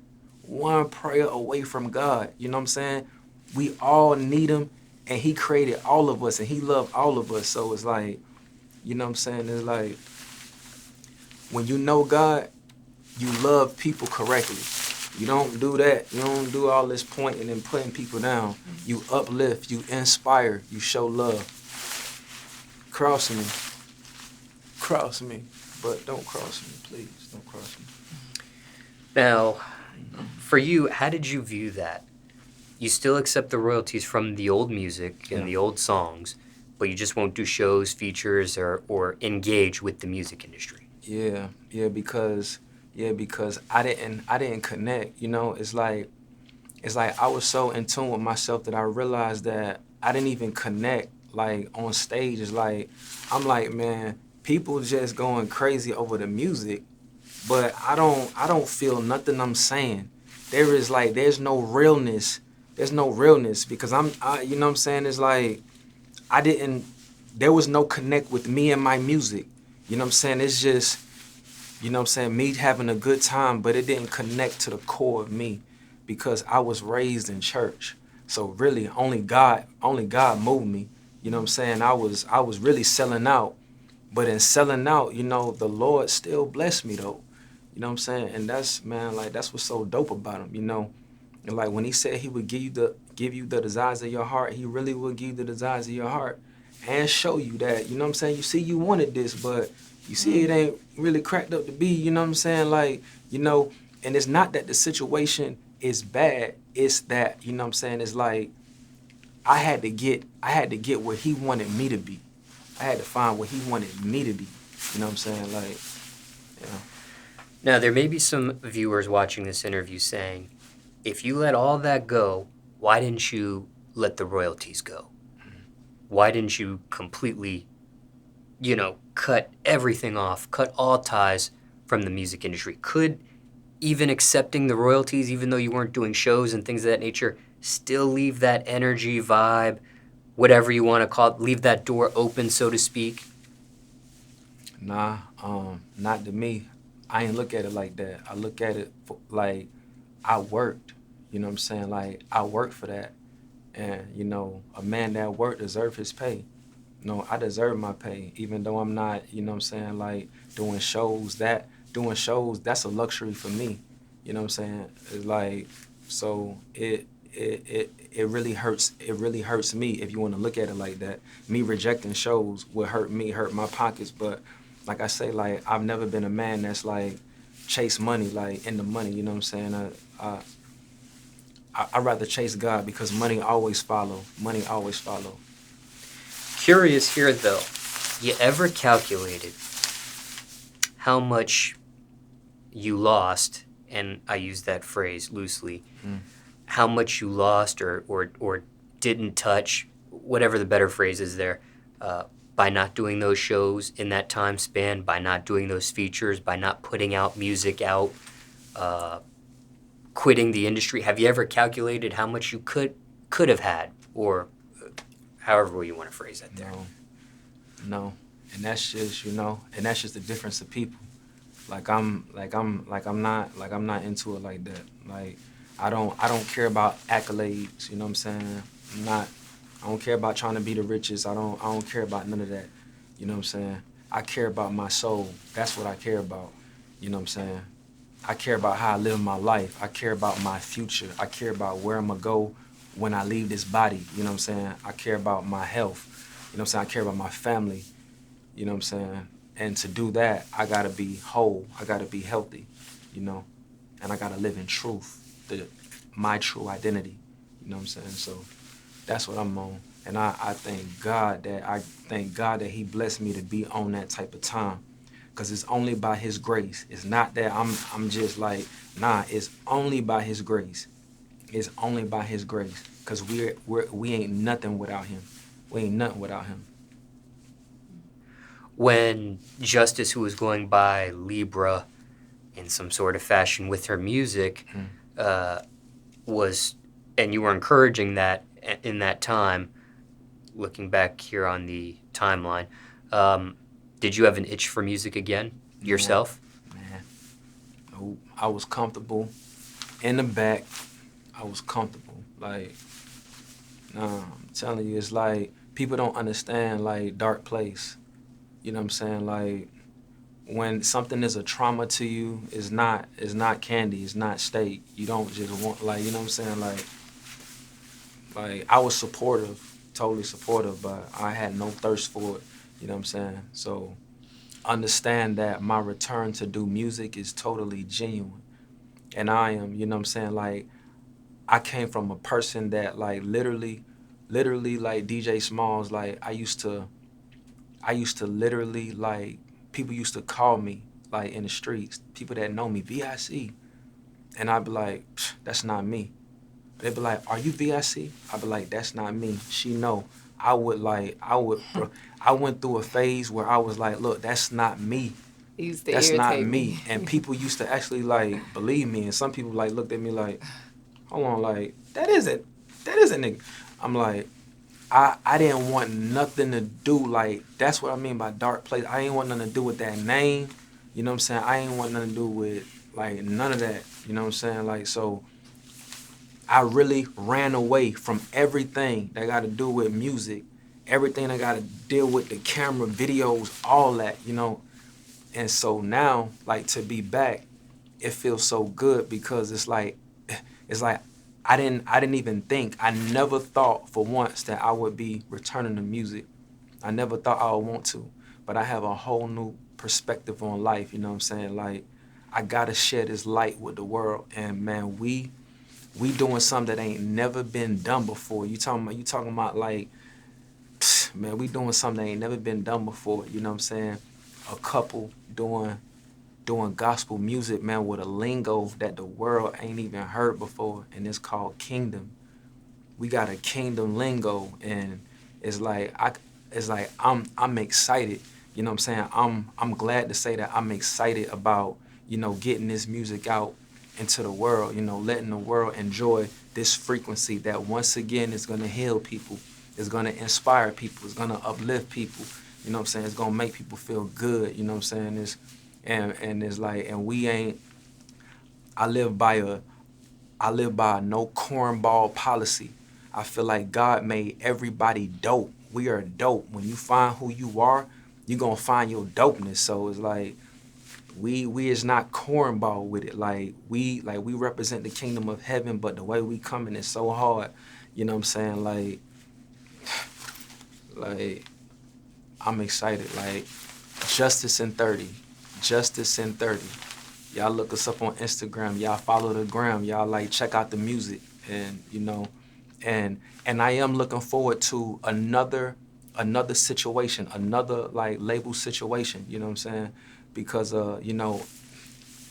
One prayer away from God. You know what I'm saying? We all need him, and he created all of us, and he loved all of us. So it's like, you know what I'm saying? It's like, when you know God, you love people correctly. You don't do that. You don't do all this pointing and putting people down. You uplift, you inspire, you show love. Cross me, but don't cross me, please. Don't cross me. Now, for you, how did you view that? You still accept the royalties from the old music and the old songs, but you just won't do shows, features, or engage with the music industry. Yeah, because I didn't connect. It's like I was so in tune with myself that I realized that I didn't even connect. Like, on stage, it's like, I'm like, man, people just going crazy over the music, but I don't feel nothing I'm saying. There's no realness. There's no realness, because you know what I'm saying? It's like, there was no connect with me and my music. You know what I'm saying? It's just, you know what I'm saying, me having a good time, but it didn't connect to the core of me, because I was raised in church. So really, only God moved me. You know what I'm saying? I was really selling out. But in selling out, the Lord still blessed me, though. You know what I'm saying? And that's what's so dope about him, And like, when he said he would give you the desires of your heart, he really will give you the desires of your heart and show you that, you know what I'm saying? You see, you wanted this, but you see it ain't really cracked up to be, you know what I'm saying? Like, and it's not that the situation is bad. It's that, you know what I'm saying? It's like, I had to get where he wanted me to be. I had to find where he wanted me to be. You know what I'm saying? Like, yeah. Now, there may be some viewers watching this interview saying, if you let all that go, why didn't you let the royalties go? Why didn't you completely, cut everything off, cut all ties from the music industry? Could even accepting the royalties, even though you weren't doing shows and things of that nature, still leave that energy, vibe, whatever you want to call it, leave that door open, so to speak? Nah, not to me. I ain't look at it like that. I look at it like I worked. You know what I'm saying? Like, I worked for that. And, a man that worked deserves his pay. I deserve my pay, even though I'm not, you know what I'm saying, like, doing shows. That's a luxury for me. You know what I'm saying? It's like, so it really hurts. It really hurts me if you want to look at it like that. Me rejecting shows would hurt me, hurt my pockets. But like I say, like, I've never been a man that's like chase money, like in the money. You know what I'm saying? I'd rather chase God because money always follow. Money always follow. Curious here, though. You ever calculated how much you lost, and I use that phrase loosely, how much you lost or didn't touch, whatever the better phrase is there, by not doing those shows in that time span, by not doing those features, by not putting out music out, quitting the industry? Have you ever calculated how much you could have had, or however you want to phrase that there? No. And that's just, and that's just the difference of people. I'm not into it like that. Like, I don't care about accolades, you know what I'm saying? I don't care about trying to be the richest. I don't care about none of that. You know what I'm saying? I care about my soul. That's what I care about. You know what I'm saying? I care about how I live my life. I care about my future. I care about where I'm going to go when I leave this body. You know what I'm saying? I care about my health. You know what I'm saying? I care about my family. You know what I'm saying? And to do that, I got to be whole. I got to be healthy, and I got to live in truth, my true identity. You know what I'm saying? So that's what I'm on. And I thank God that he blessed me to be on that type of time. Because it's only by his grace. It's not that I'm just like, nah, it's only by his grace. It's only by his grace. Because we ain't nothing without him. We ain't nothing without him. When Justus, who was going by Lebraa in some sort of fashion with her music, was, and you were encouraging that in that time, looking back here on the timeline, did you have an itch for music again, yourself? Man. No, I was comfortable. In the back, I was comfortable. Like, nah, I'm telling you, it's like, people don't understand, like, dark place. You know what I'm saying? Like, when something is a trauma to you, it's not candy, it's not steak. You don't just want, like, you know what I'm saying? Like I was supportive, totally supportive, but I had no thirst for it. You know what I'm saying? So understand that my return to do music is totally genuine. And I am, you know what I'm saying? Like, I came from a person that, like, literally like DJ Smallz, like, I used to literally, like, people used to call me, like, in the streets, people that know me, V.I.C. And I'd be like, that's not me. They'd be like, are you V.I.C? I'd be like, that's not me. She know. I went through a phase where I was like, look, that's not me. Used to That's not irritate me. And people used to actually, like, believe me. And some people, like, looked at me like, hold on, like, that isn't nigga. I'm like, I didn't want nothing to do, like, that's what I mean by dark place. I ain't want nothing to do with that name. You know what I'm saying? I ain't want nothing to do with, like, none of that. You know what I'm saying? Like, so I really ran away from everything that got to do with music, everything that got to deal with the camera, videos, all that, And so now, like, to be back, it feels so good because it's like I didn't even think. I never thought for once that I would be returning to music. I never thought I would want to, but I have a whole new perspective on life. You know what I'm saying? Like, I gotta share this light with the world, and man, we doing something that ain't never been done before. You talking about like, man, we doing something that ain't never been done before. You know what I'm saying? A couple doing gospel music, man, with a lingo that the world ain't even heard before, and it's called Kingdom. we got a kingdom lingo, and it's like I'm excited. You know what I'm saying? I'm glad to say that I'm excited about, you know, getting this music out into the world, you know, letting the world enjoy this frequency that once again is gonna heal people, is gonna inspire people, is gonna uplift people. You know what I'm saying? It's gonna make people feel good, you know what I'm saying? And it's like, and we ain't I live by a no cornball policy. I feel like God made everybody dope. We are dope. When you find who you are, you're gonna find your dopeness. So it's like we is not cornball with it. Like we represent the kingdom of heaven, but the way we coming is so hard. You know what I'm saying? Like I'm excited. Like JustusAnd30. JustusAnd30. Y'all look us up on Instagram. Y'all follow the gram. Y'all like check out the music, and you know, and I am looking forward to another situation, another like label situation. You know what I'm saying? Because you know,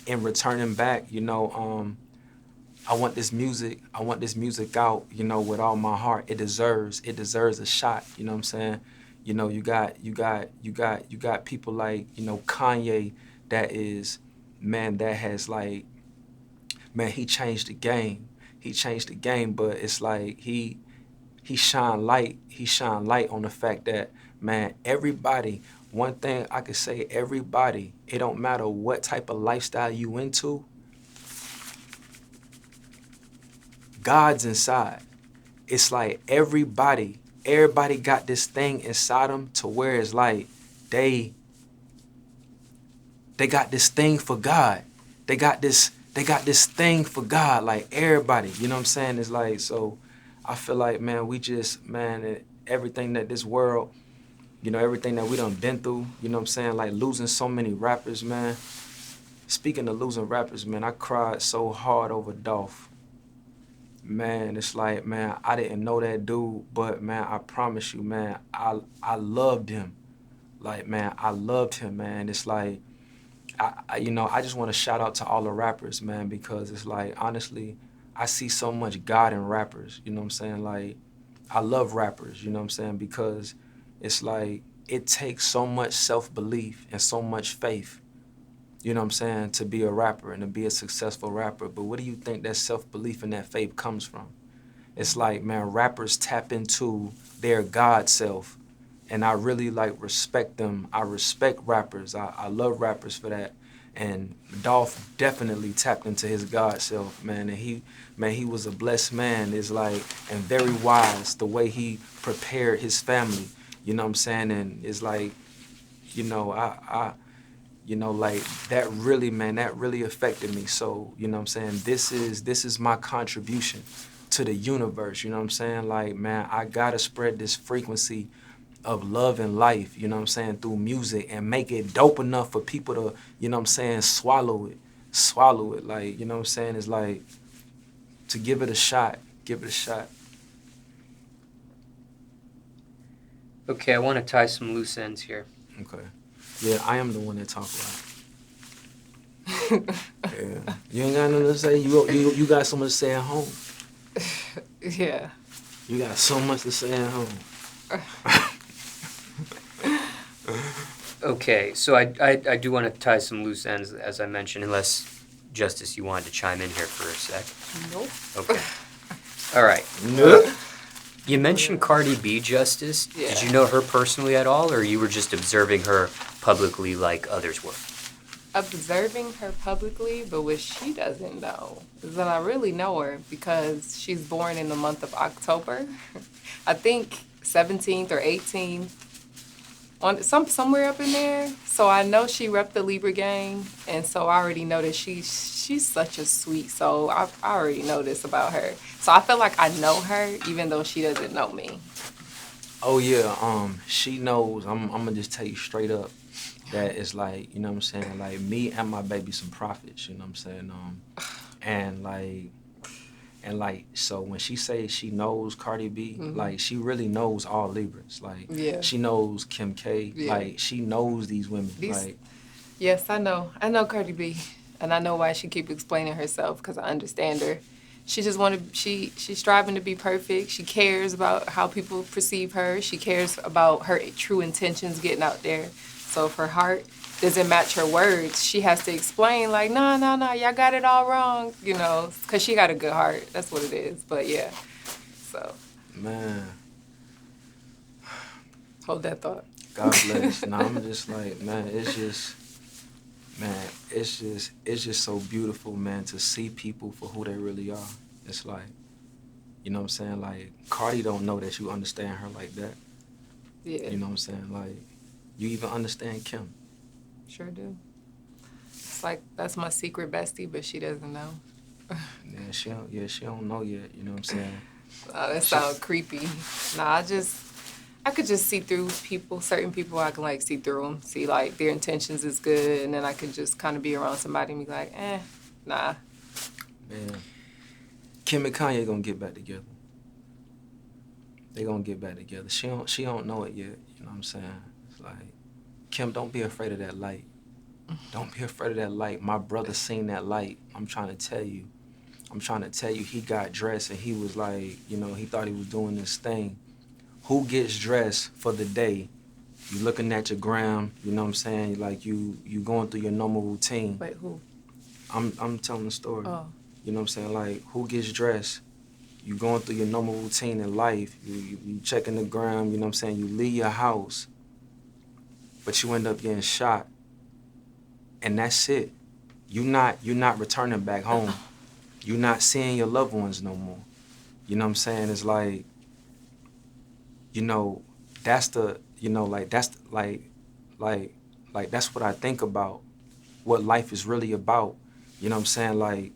in returning back, you know, I want this music out. You know, with all my heart. It deserves a shot. You know what I'm saying? You know, you got people like, you know, Kanye, that is. Man, that has like, man, he changed the game. But it's like he shine light on the fact that, man, everybody, one thing I could say, everybody, it don't matter what type of lifestyle you into, God's inside. It's like everybody got this thing inside them to where it's like they got this thing for God. They got this thing for God, like everybody, you know what I'm saying? It's like, so I feel like, man, everything that this world, you know, everything that we done been through, you know what I'm saying? Like losing so many rappers, man. Speaking of losing rappers, man, I cried so hard over Dolph. Man, it's like, man, I didn't know that dude, but man, I promise you, man, I loved him. Like, man, I loved him, man. It's like, you know, I just want to shout out to all the rappers, man, because it's like, honestly, I see so much God in rappers, you know what I'm saying? Like, I love rappers, you know what I'm saying? Because it's like, it takes so much self-belief and so much faith, you know what I'm saying, to be a rapper and to be a successful rapper. But what do you think that self-belief and that faith comes from? It's like, man, rappers tap into their God self. And I really like respect them. I respect rappers. I love rappers for that. And Dolph definitely tapped into his God self, man. And he was a blessed man. It's like, and very wise the way he prepared his family. You know what I'm saying? And it's like, you know, you know, like that really, man, that really affected me. So, you know what I'm saying? This is my contribution to the universe. You know what I'm saying? Like, man, I gotta spread this frequency of love and life, you know what I'm saying, through music, and make it dope enough for people to, you know what I'm saying, swallow it, like, you know what I'm saying, it's like, to give it a shot. Okay, I want to tie some loose ends here. Okay. Yeah, I am the one that talk a lot. Yeah. You ain't got nothing to say? You got so much to say at home. Yeah. You got so much to say at home. Okay, so I do want to tie some loose ends, as I mentioned, unless, Justus, you wanted to chime in here for a sec. Nope. Okay. All right. Nope. You mentioned Cardi B, Justus. Yeah. Did you know her personally at all, or you were just observing her publicly like others were? Observing her publicly, but what she doesn't know is that I really know her because she's born in the month of October. I think 17th or 18th. Somewhere up in there. So I know she repped the Libra gang, and so I already know that she's such a sweet soul. I already know this about her. So I feel like I know her even though she doesn't know me. Oh yeah, she knows. I'm gonna just tell you straight up that it's like, you know what I'm saying, like me and my baby some prophets, you know what I'm saying? And like, so when she says she knows Cardi B, like, she really knows all Libras. Like, Yeah. she knows Kim K. Yeah. Like, she knows these women. Like, yes, I know. I know Cardi B, and I know why she keep explaining herself because I understand her. she just she's striving to be perfect. She cares about how people perceive her. She cares about her true intentions getting out there. So if her heart doesn't match her words, she has to explain like, no, y'all got it all wrong, you know, because she got a good heart. That's what it is. But yeah, so. Man. Hold that thought. God bless. No, I'm just like, man, it's just so beautiful, man, to see people for who they really are. It's like, you know what I'm saying? Like, Cardi don't know that you understand her like that. Yeah. You know what I'm saying? Like, you even understand Kim. Sure do. It's like, that's my secret bestie, but she doesn't know. She don't know yet, you know what I'm saying? Oh, that sounds creepy. Nah, I could just see through people. Certain people, I can like see through them, see like their intentions is good, and then I could just kind of be around somebody and be like, nah. Man, Kim and Kanye gonna get back together. They gonna get back together. She don't know it yet, you know what I'm saying? It's like, Kim, don't be afraid of that light. Don't be afraid of that light. My brother seen that light. I'm trying to tell you, he got dressed and he was like, you know, he thought he was doing this thing. Who gets dressed for the day? You looking at your gram, you know what I'm saying? Like you going through your normal routine. Wait, who? I'm telling the story. Oh. You know what I'm saying? Like, who gets dressed? You going through your normal routine in life. You checking the gram, you know what I'm saying? You leave your house, but you end up getting shot. And that's it. You're not returning back home. You're not seeing your loved ones no more. You know what I'm saying? It's like, you know, that's the, you know, like that's like that's what I think about. What life is really about. You know what I'm saying? Like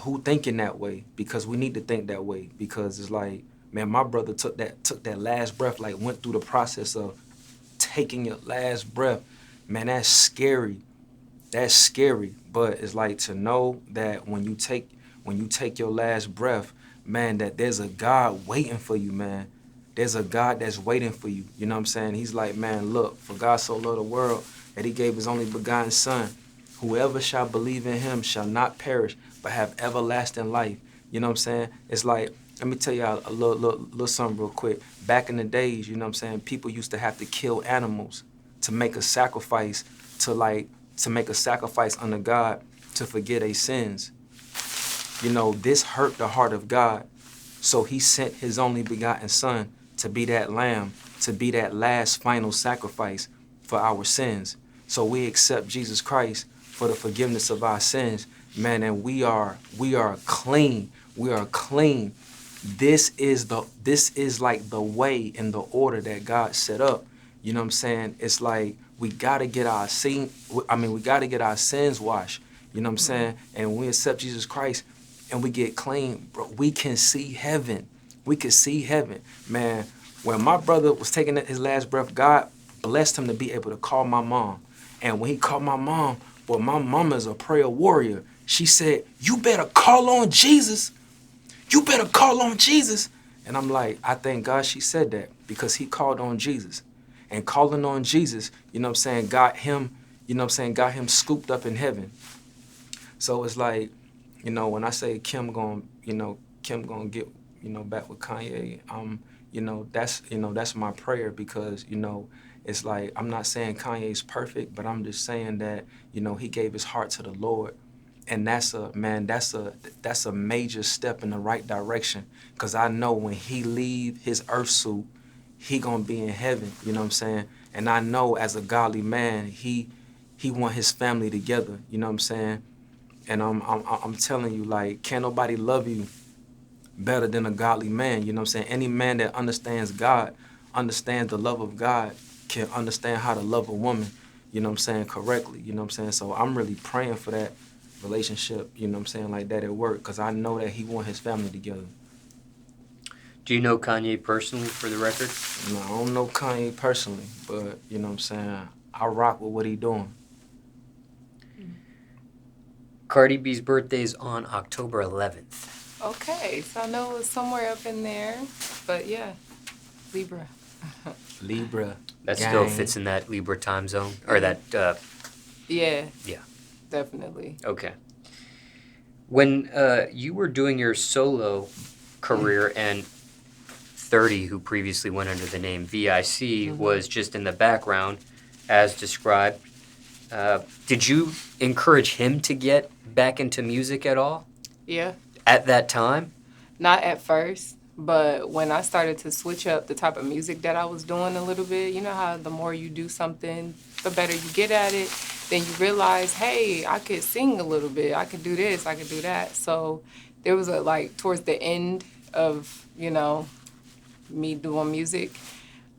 who thinking that way? Because we need to think that way. Because it's like, man, my brother took that last breath, like went through the process of taking your last breath. Man, that's scary. That's scary. But it's like to know that when you take your last breath, man, that there's a God waiting for you, man. There's a God that's waiting for you. You know what I'm saying? He's like, man, look, for God so loved the world that he gave his only begotten son. Whoever shall believe in him shall not perish, but have everlasting life. You know what I'm saying? It's like, let me tell y'all a little something real quick. Back in the days, you know what I'm saying, people used to have to kill animals to make a sacrifice to make a sacrifice unto God to forget their sins. You know, this hurt the heart of God. So he sent his only begotten son to be that lamb, to be that last final sacrifice for our sins. So we accept Jesus Christ for the forgiveness of our sins, man, and we are clean. We are clean. This is like the way and the order that God set up. You know what I'm saying? It's like we gotta get our sins washed. You know what I'm saying? And when we accept Jesus Christ and we get clean, bro, we can see heaven. We can see heaven. Man, when my brother was taking his last breath, God blessed him to be able to call my mom. And when he called my mom, well, my mama is a prayer warrior. She said, you better call on Jesus. You better call on Jesus. And I'm like, I thank God she said that because he called on Jesus. And calling on Jesus, you know what I'm saying, got him scooped up in heaven. So it's like, you know, when I say Kim gonna get, you know, back with Kanye, that's my prayer because, you know, it's like, I'm not saying Kanye's perfect, but I'm just saying that, you know, he gave his heart to the Lord. And that's a major step in the right direction. Cause I know when he leave his earth suit, he gonna be in heaven, you know what I'm saying? And I know as a godly man, he want his family together, you know what I'm saying? And I'm telling you, like, can't nobody love you better than a godly man, you know what I'm saying? Any man that understands God, understands the love of God, can understand how to love a woman, you know what I'm saying, correctly, you know what I'm saying? So I'm really praying for that relationship, you know what I'm saying, like that at work, because I know that he want his family together. Do you know Kanye personally, for the record? No, I don't know Kanye personally, but, you know what I'm saying, I rock with what he doing. Cardi B's birthday is on October 11th. Okay, so I know it's somewhere up in there, but yeah, Libra. Libra. That gang. still fits in that Libra time zone? Or that, Yeah. Yeah. Definitely. Okay. When you were doing your solo career and 30, who previously went under the name V.I.C, was just in the background, as described, did you encourage him to get back into music at all Yeah. at that time? Not at first, but when I started to switch up the type of music that I was doing a little bit, you know how the more you do something, the better you get at it, then you realize, hey, I could sing a little bit, I could do this, I could do that. So there was towards the end of, me doing music,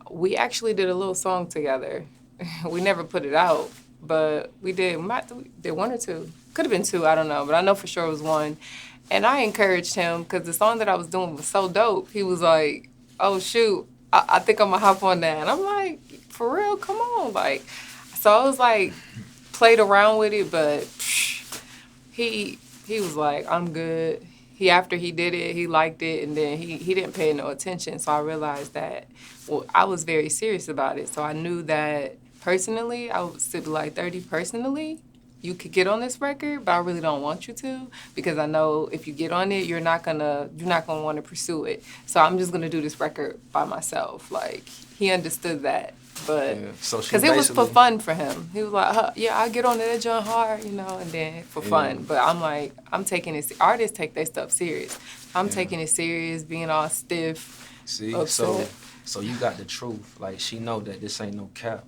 we actually did a little song together. We never put it out, but we did one or two. Could have been two, I don't know, but I know for sure it was one. And I encouraged him because the song that I was doing was so dope. He was like, oh, shoot, I think I'm going to hop on that. And I'm like, for real? Come on. So I was played around with it, but he was like, I'm good. After he did it, he liked it, and then he didn't pay no attention. So I realized that, I was very serious about it. So I knew that personally, I would still be like, 30, personally, you could get on this record, but I really don't want you to, because I know if you get on it, you're not gonna want to pursue it. So I'm just gonna do this record by myself. He understood that, but because it was for fun for him. He was like, yeah, I get on that John hard, and then for fun. But I'm like, I'm taking it. Artists take their stuff serious. I'm taking it serious, being all stiff. See, upset. so you got the truth. She know that this ain't no cap.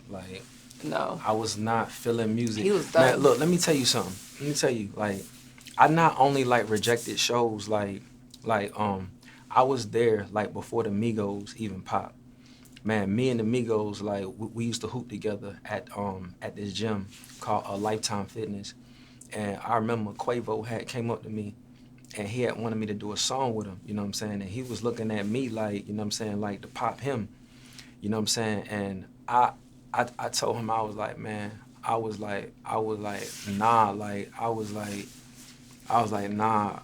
No. I was not feeling music. He was done. Man, look, let me tell you something. I not only rejected shows, I was there before the Migos even popped. Man, me and the Migos, we used to hoop together at this gym called Lifetime Fitness. And I remember Quavo had came up to me and he had wanted me to do a song with him, you know what I'm saying? And he was looking at me to pop him, you know what I'm saying? And I told him, I was like, man, nah,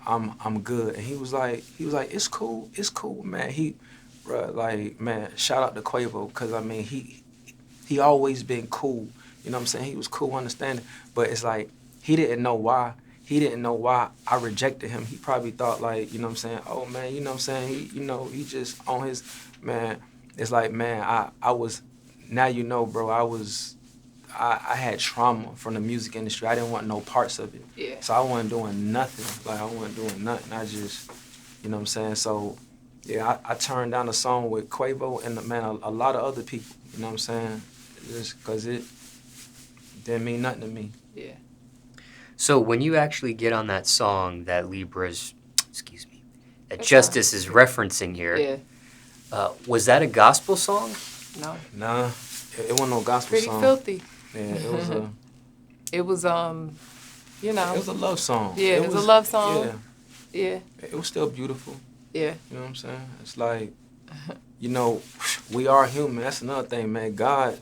I'm good. And he was like, it's cool, man. Man, shout out to Quavo, cause he always been cool, you know what I'm saying? He was cool, understanding, but it's he didn't know why. He didn't know why I rejected him. He probably thought you know what I'm saying? Oh man, you know what I'm saying? He just on his, man. It's man, I was. Now you know, bro, I had trauma from the music industry. I didn't want no parts of it. Yeah. So I wasn't doing nothing. I wasn't doing nothing. I just, you know what I'm saying? So, yeah, I turned down a song with Quavo and, man, a lot of other people, you know what I'm saying? Just because it didn't mean nothing to me. Yeah. So when you actually get on that song that Justus is referencing here, Yeah. Was that a gospel song? No. Nah, it wasn't no gospel Pretty song. filthy. Yeah, it was a... It was, It was a love song. Yeah, it was a love song. Yeah. Yeah. It was still beautiful. Yeah. You know what I'm saying? It's we are human. That's another thing, man. God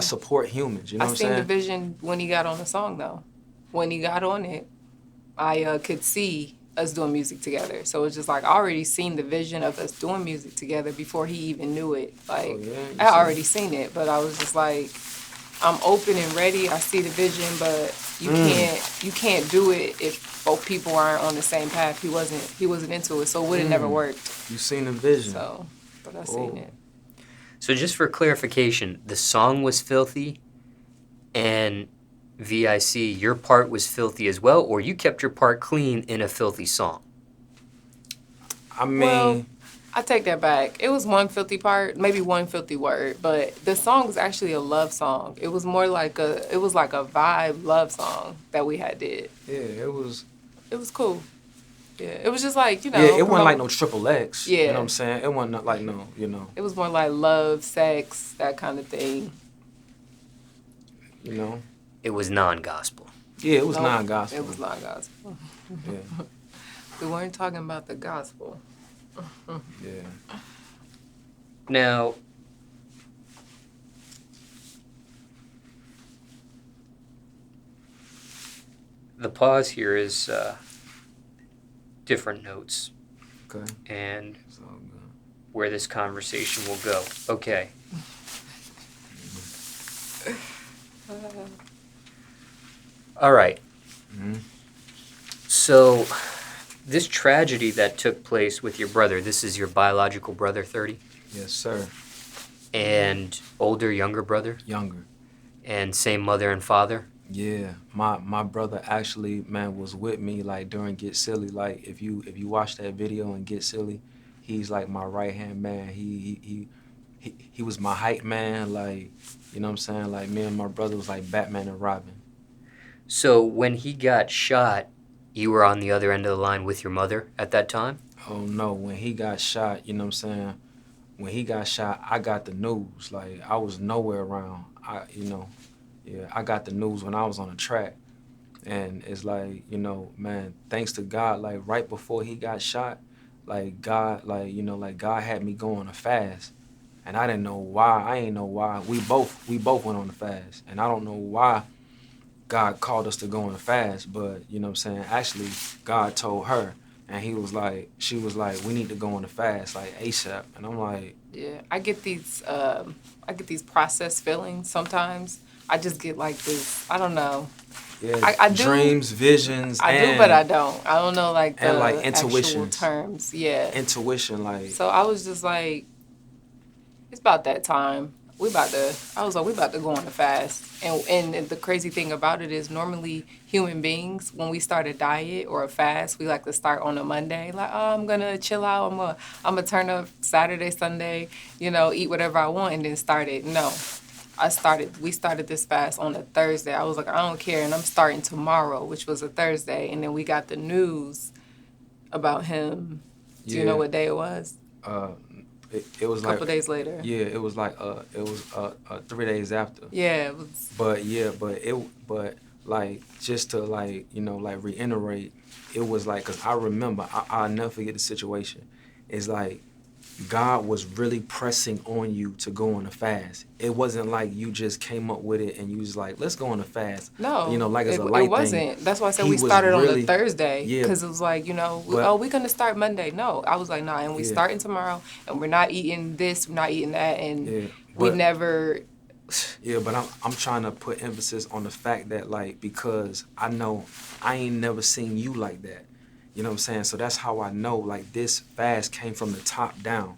support humans. You know what I'm saying? I seen the vision when he got on the song, though. When he got on it, I could see us doing music together. So it's just I already seen the vision of us doing music together before he even knew it. I already seen it, but I was just I'm open and ready. I see the vision, but you can't do it if both people aren't on the same path. He wasn't into it, so it would have never worked. You seen the vision. So, but I seen it. So just for clarification, the song was filthy, and V.I.C, your part was filthy as well, or you kept your part clean in a filthy song? I mean... Well, I take that back. It was one filthy part, maybe one filthy word, but the song was actually a love song. It was more like a vibe love song that we had did. Yeah, it was... It was cool. Yeah, it was just Yeah, it wasn't like no triple X. Yeah. You know what I'm saying? It wasn't like no, It was more like love, sex, that kind of thing. You know? It was non-gospel. Yeah, it was non-gospel. It was non-gospel. Yeah. We weren't talking about the gospel. Yeah. Now, the pause here is different notes. Okay. And It's all good. where this conversation will go. Okay. All right. Mm-hmm. So, This tragedy that took place with your brother, this is your biological brother, 30? Yes, sir. And older, younger brother? Younger. And same mother and father? Yeah, my brother actually, man, was with me like during Get Silly. Like if you watch that video and Get Silly, he's like my right hand man. He was my hype man. Like, you know what I'm saying? Like me and my brother was like Batman and Robin. So when he got shot, you were on the other end of the line with your mother at that time? Oh no, when he got shot, you know what I'm saying? When he got shot, I got the news. Like I was nowhere around. Yeah, I got the news when I was on the track. And it's like, you know, man, thanks to God, like right before he got shot, like God, like, you know, like God had me go on a fast. And I didn't know why. I ain't know why. We both went on the fast. And I don't know why God called us to go on a fast, but you know what I'm saying? Actually, God told her, and she was like, we need to go on a fast, like ASAP. And I'm like, Yeah, I get these processed feelings sometimes. I just get like this, I don't know. yeah, I do. dreams, visions, I do, but I don't. I don't know like the and like actual intuitions. terms. Yeah. Intuition, like. So I was just like, it's about that time. I was like, we about to go on a fast. And the crazy thing about it is normally human beings, when we start a diet or a fast, we like to start on a Monday. Like, oh, I'm gonna chill out. I'm gonna turn up Saturday, Sunday, you know, eat whatever I want and then start it. No. We started this fast on a Thursday. I was like, I don't care, and I'm starting tomorrow, which was a Thursday. And then we got the news about him. Do you know what day it was? It was a couple like days later. Yeah, it was like 3 days after. Yeah, it was. But like just to like, you know, like reiterate, it was like, cause I remember, I'll never forget the situation. It's like God was really pressing on you to go on a fast. It wasn't like you just came up with it and you was like, let's go on a fast. No, you know, like it's a light it wasn't. thing. That's why I said He we was started on really- a Thursday. Yeah. Because it was like, you know, But- we're going to start Monday. No, I was like, nah, and we Yeah. starting tomorrow, and we're not eating this, we're not eating that, and Yeah, we but- never. Yeah, but I'm trying to put emphasis on the fact that, like, because I know I ain't never seen you like that. You know what I'm saying? So that's how I know, like, this fast came from the top down.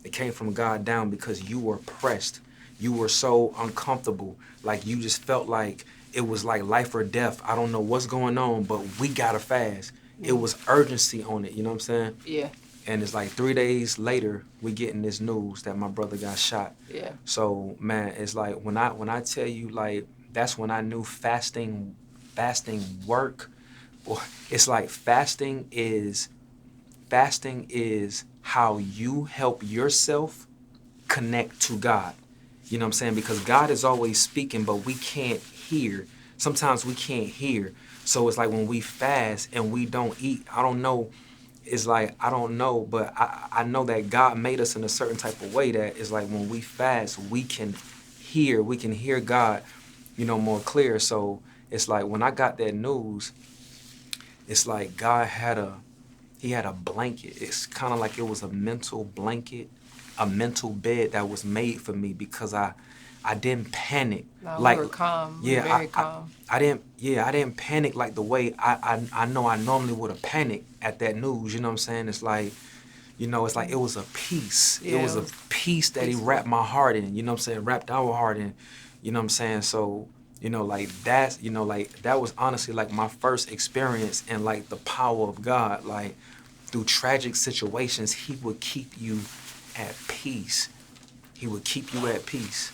It came from God down because you were pressed. You were so uncomfortable. Like, you just felt like it was like life or death. I don't know what's going on, but we gotta fast. It was urgency on it, you know what I'm saying? Yeah, And it's like 3 days later, we getting this news that my brother got shot. yeah. So man, it's like when I tell you, like, that's when I knew fasting work. Boy, it's like fasting is how you help yourself connect to God. You know what I'm saying? Because God is always speaking, but we can't hear. Sometimes we can't hear. So it's like when we fast and we don't eat, I don't know. It's like, I don't know, but I know that God made us in a certain type of way that it's like when we fast, we can hear God, you know, more clear. So it's like when I got that news, it's like God he had a blanket. It's kind of like it was a mental blanket, a mental bed that was made for me because I didn't panic. No, like we were calm. Yeah, we were very calm. I didn't panic like the way I know I normally would have panicked at that news. You know what I'm saying? It's like, you know, it's like it was a peace. Yeah, it was a peace that peaceful. he wrapped my heart in. You know what I'm saying? Wrapped our heart in. You know what I'm saying? So, you know, like that's, you know, like that was honestly like my first experience in like the power of God. Like through tragic situations, he would keep you at peace. He would keep you at peace.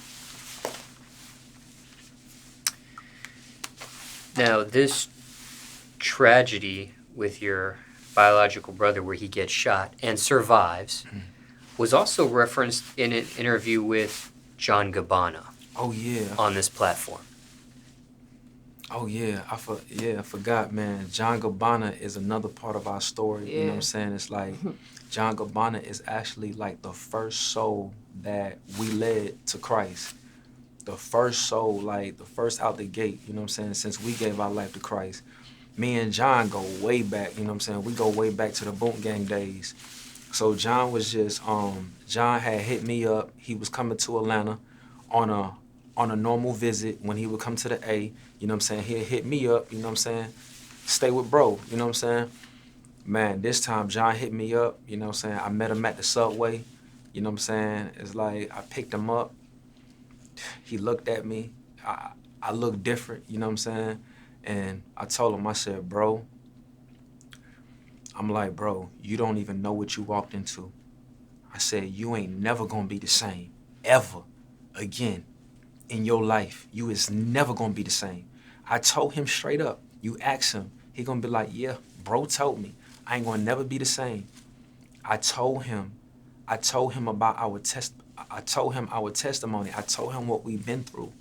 Now, this tragedy with your biological brother where he gets shot and survives was also referenced in an interview with John Gabbana Oh yeah. on this platform. Oh yeah, I forgot, man. John Gabbana is another part of our story. You know what I'm Yeah. saying? It's like John Gabbana is actually like the first soul that we led to Christ. The first soul, like the first out the gate, you know what I'm saying, since we gave our life to Christ. Me and John go way back, you know what I'm saying? We go way back to the Boot Gang days. So John was just, John had hit me up. He was coming to Atlanta on a normal visit when he would come to the A, you know what I'm saying? He'd hit me up, you know what I'm saying? Stay with bro, you know what I'm saying? Man, this time John hit me up, you know what I'm saying? I met him at the subway, you know what I'm saying? It's like I picked him up. He looked at me. I looked different, you know what I'm saying? And I told him, I said, bro, I'm like, bro, you don't even know what you walked into. I said, you ain't never gonna be the same, ever, again, in your life. You is never gonna be the same. I told him straight up. You ask him, he gonna be like, yeah, bro told me. I ain't gonna never be the same. I told him about our I told him our testimony. I told him what we've been through.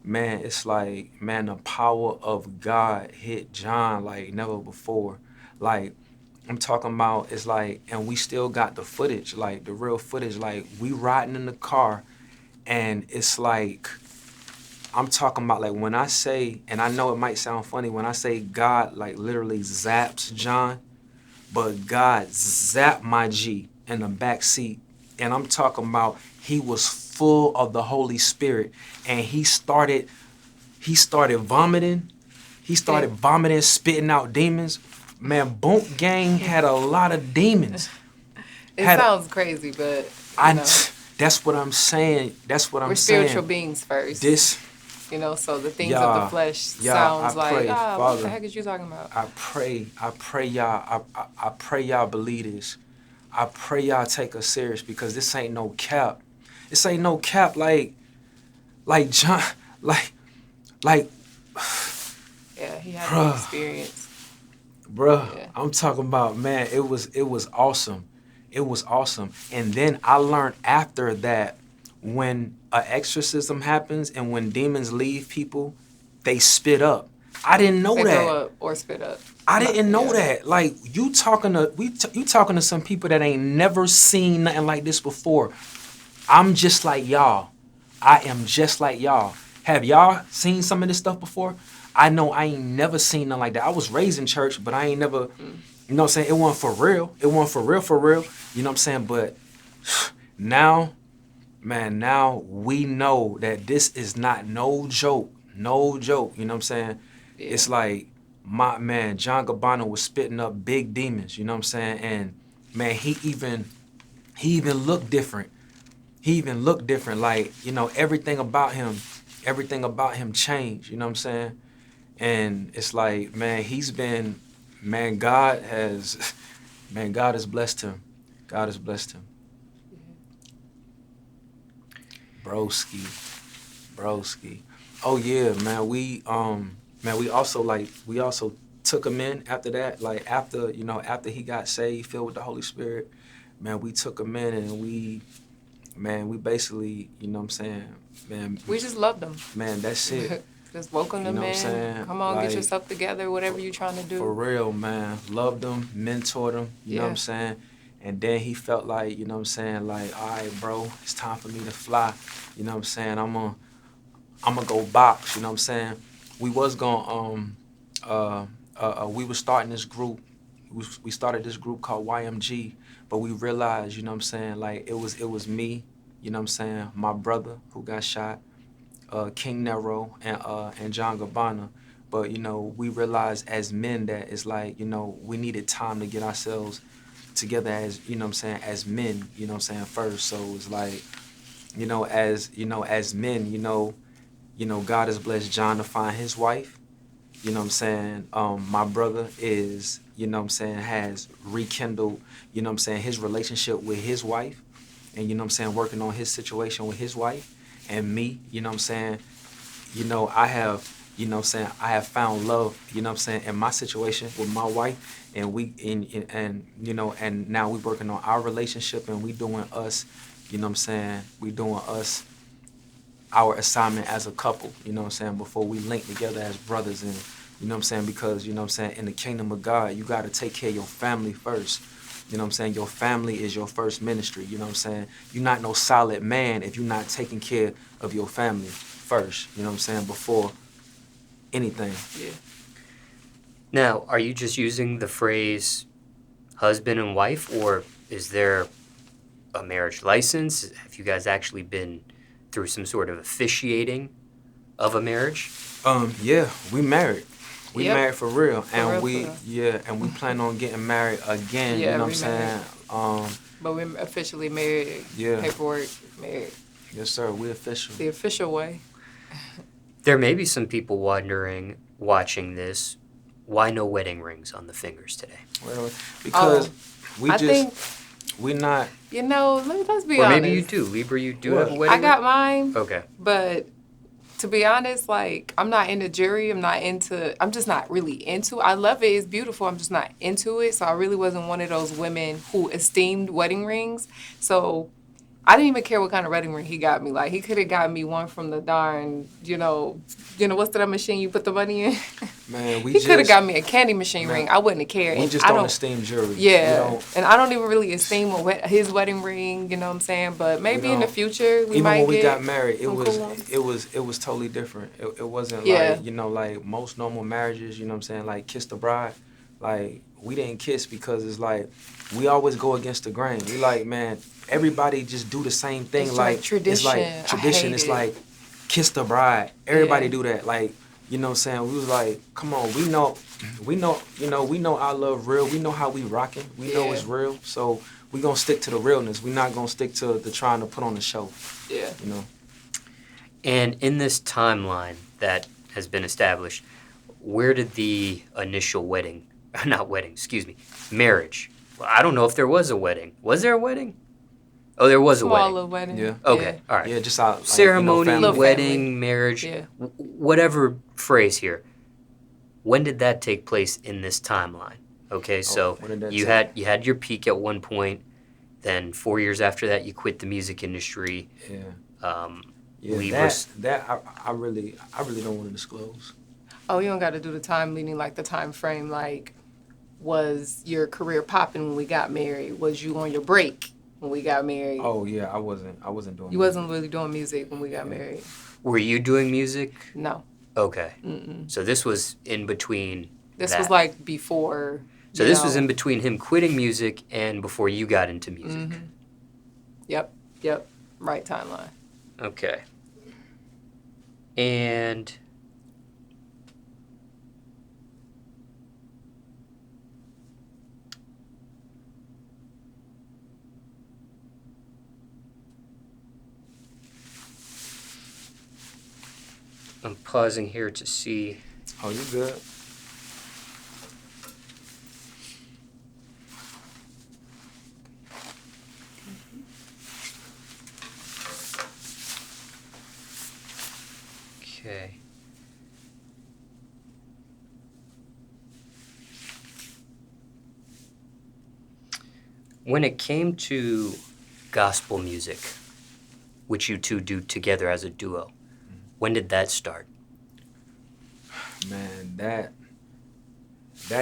Man, it's like, man, the power of God hit John like never before. Like, I'm talking about, it's like, and we still got the footage, like the real footage. Like, we riding in the car, and it's like, I'm talking about, like, when I say, and I know it might sound funny, when I say God, like, literally zaps John, but God zapped my G in the back seat. And I'm talking about, he was full of the Holy Spirit, and he started vomiting. He started vomiting, spitting out demons. Man, Boonk Gang had a lot of demons. It sounds crazy, but you know. That's what I'm saying. That's what I'm We're saying. spiritual beings first. You know, so the things of the flesh sounds like, Father, what the heck is you talking about? I pray y'all believe this. I pray y'all take us serious, because this ain't no cap. This ain't no cap. Like John, like. Yeah, he had an experience. Bruh, yeah. I'm talking about, man, it was awesome. It was awesome. And then I learned after that, when an exorcism happens and when demons leave people, they spit up. I didn't know that. They throw up or spit up. I didn't know that. Like, you talking to some people that ain't never seen nothing like this before. I'm just like y'all. I am just like y'all. Have y'all seen some of this stuff before? I know I ain't never seen nothing like that. I was raised in church, but I ain't never, you know what I'm saying? It wasn't for real. It wasn't for real. You know what I'm saying? But now, man, now we know that this is not no joke. No joke. You know what I'm saying? Yeah. It's like, my man, John Gabbana was spitting up big demons. You know what I'm saying? And man, he even looked different. He even looked different. Like, you know, everything about him changed. You know what I'm saying? And it's like, man, God has blessed him. God has blessed him. Broski. Oh yeah, man, we also took him in after that. Like, after he got saved, filled with the Holy Spirit, man, we took him in, and we basically, you know what I'm saying, man. We just loved him. Man, that's it. Just welcome them in. Come on, like, get yourself together, whatever you're trying to do. For real, man. Loved him, mentored him, you know what I'm saying? And then he felt like, you know what I'm saying, like, all right, bro, it's time for me to fly. You know what I'm saying? I'm gonna go box, you know what I'm saying? We was gonna, we were starting this group. We started this group called YMG, but we realized, you know what I'm saying, like, it was me, you know what I'm saying, my brother who got shot, King Nero, and John Gabbana. But, you know, we realized as men that it's like, you know, we needed time to get ourselves together as, you know what I'm saying, as men, you know what I'm saying, first. So it's like, as men, God has blessed John to find his wife. You know what I'm saying? My brother is, you know what I'm saying, has rekindled, you know what I'm saying, his relationship with his wife. And, you know what I'm saying, working on his situation with his wife. And me, you know what I'm saying, I have found love, you know what I'm saying, in my situation with my wife. And now we're working on our relationship, and we doing us, you know what I'm saying, we doing us, our assignment as a couple, you know what I'm saying, before we link together as brothers. And, you know what I'm saying, because, you know what I'm saying, in the kingdom of God, you got to take care of your family first. You know what I'm saying? Your family is your first ministry. You know what I'm saying? You're not no solid man if you're not taking care of your family first. You know what I'm saying? Before anything. Yeah. Now, are you just using the phrase husband and wife, or is there a marriage license? Have you guys actually been through some sort of officiating of a marriage? Yeah, we married. We Yep. married for real, and real, we for real. and we plan on getting married again. Yeah, you know we what I'm saying? But we're officially married. Yeah. Paperwork married. Yes, sir. We official. The official way. There may be some people wondering, watching this, why no wedding rings on the fingers today? Well, because we I just think, we not. you know, let's be Or honest. maybe you do. Libra, you do What? have a wedding I got ring? mine, Okay. but to be honest, like, I'm not into jewelry. I'm just not really into it. I love it. It's beautiful. I'm just not into it. So I really wasn't one of those women who esteemed wedding rings. So I didn't even care what kind of wedding ring he got me. Like, he could have got me one from the darn, what's that machine you put the money in? Man, He could have got me a candy machine Man, ring. I wouldn't have cared. We And just I don't esteem jewelry. Yeah, and I don't even really esteem his wedding ring. You know what I'm saying? But maybe in the future we even might when we get got married, it some was cool ones. it was totally different. It wasn't Yeah. like most normal marriages. You know what I'm saying? Like kiss the bride. Like we didn't kiss because it's like we always go against the grain. We like, man, everybody just do the same thing. It's like tradition. It's like I tradition. hate It's it. like kiss the bride. Everybody Yeah. do that. Like, you know what I'm saying? We was like, come on, we know our love real. We know how we rocking. We know Yeah. it's real. So we gonna stick to the realness. We not gonna stick to the trying to put on the show. Yeah. You know. And in this timeline that has been established, where did the initial marriage? Well, I don't know if there was a wedding. Was there a wedding? Oh, there was a wedding. Smaller wedding. Yeah. Okay, all right. Yeah, just out Ceremony, family. Little wedding, family. marriage, Yeah. whatever phrase here. When did that take place in this timeline? Okay, so when did that you had your peak at one point. Then 4 years after that, you quit the music industry. Yeah. Yeah. Libras. I really don't want to disclose. Oh, you don't got to do the time leading, like the time frame. Like, was your career popping when we got married? Was you on your break when we got married? Oh yeah, I wasn't doing. You wasn't really doing music when we got married. Were you doing music? No. Okay. Mm-mm. So this was in between. This that. was like before. So this was in between him quitting music and before you got into music. Mm-hmm. Yep. Right timeline. Okay. And I'm pausing here to see. Oh, you good? Okay. When it came to gospel music, which you two do together as a duo, when did that start? Man, that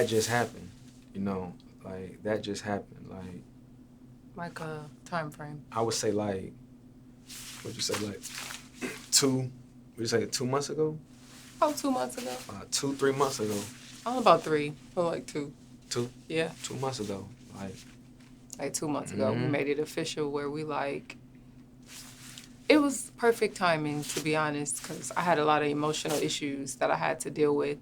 just happened. You know, like that just happened. Like a time frame. I would say like, what'd you say, like 2 months ago? About 2 months ago. 2-3 months ago. I don't know about 3, but like 2. 2? Yeah. 2 months ago. Like 2 months ago, we Mhm. made it official where it was perfect timing, to be honest, because I had a lot of emotional issues that I had to deal with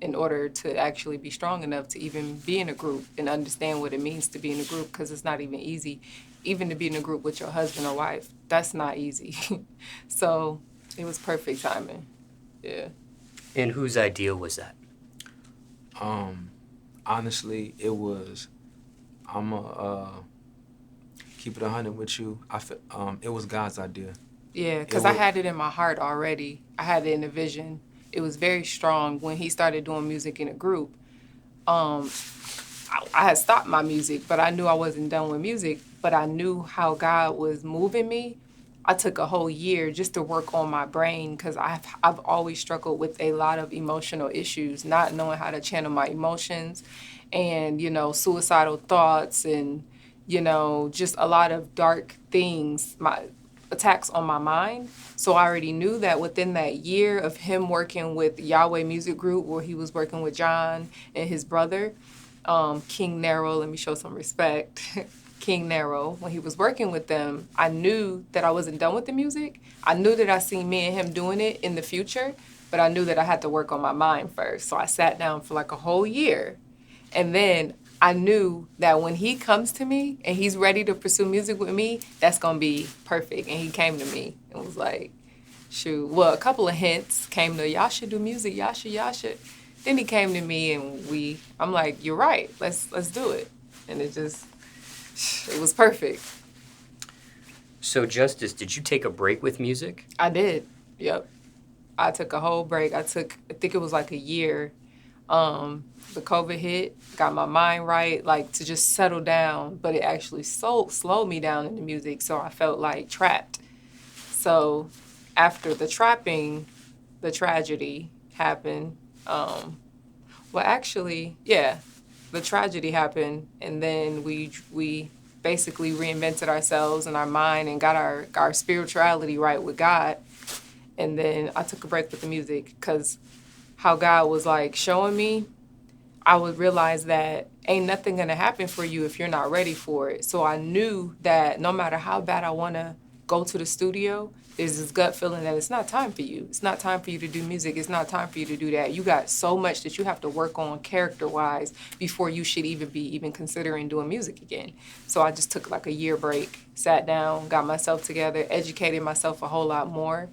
in order to actually be strong enough to even be in a group and understand what it means to be in a group, because it's not even easy. Even to be in a group with your husband or wife, that's not easy. So it was perfect timing. Yeah. And whose idea was that? Honestly, it was. Keep it 100 with you. It was God's idea. Yeah, because I had it in my heart already. I had it in the vision. It was very strong when he started doing music in a group. I had stopped my music, but I knew I wasn't done with music. But I knew how God was moving me. I took a whole year just to work on my brain because I've always struggled with a lot of emotional issues, not knowing how to channel my emotions and, suicidal thoughts and, just a lot of dark things, my attacks on my mind. So I already knew that within that year of him working with Yahweh Music Group, where he was working with John and his brother, King Nero, let me show some respect. King Nero, when he was working with them, I knew that I wasn't done with the music. I knew that I seen me and him doing it in the future, but I knew that I had to work on my mind first. So I sat down for like a whole year. And then I knew that when he comes to me and he's ready to pursue music with me, that's going to be perfect. And he came to me and was like, shoot, well, a couple of hints came to, y'all should do music, y'all should. Then he came to me and I'm like, you're right, let's do it. And it was perfect. So, Justus, did you take a break with music? I did, yep. I took a whole break. I think it was like a year. The COVID hit, got my mind right, like to just settle down, but it actually slowed me down in the music, so I felt like trapped. So after the trapping, the tragedy happened. The tragedy happened, and then we basically reinvented ourselves and our mind and got our spirituality right with God. And then I took a break with the music because how God was like showing me, I would realize that ain't nothing gonna happen for you if you're not ready for it. So I knew that no matter how bad I wanna go to the studio, there's this gut feeling that it's not time for you. It's not time for you to do music. It's not time for you to do that. You got so much that you have to work on character-wise before you should even considering doing music again. So I just took like a year break, sat down, got myself together, educated myself a whole lot more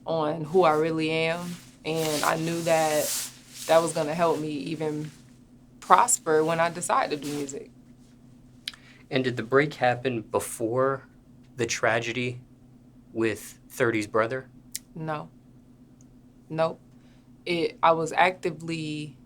on who I really am. And I knew that was gonna help me even prosper when I decided to do music. And did the break happen before the tragedy with 30's brother? No. Nope. I was actively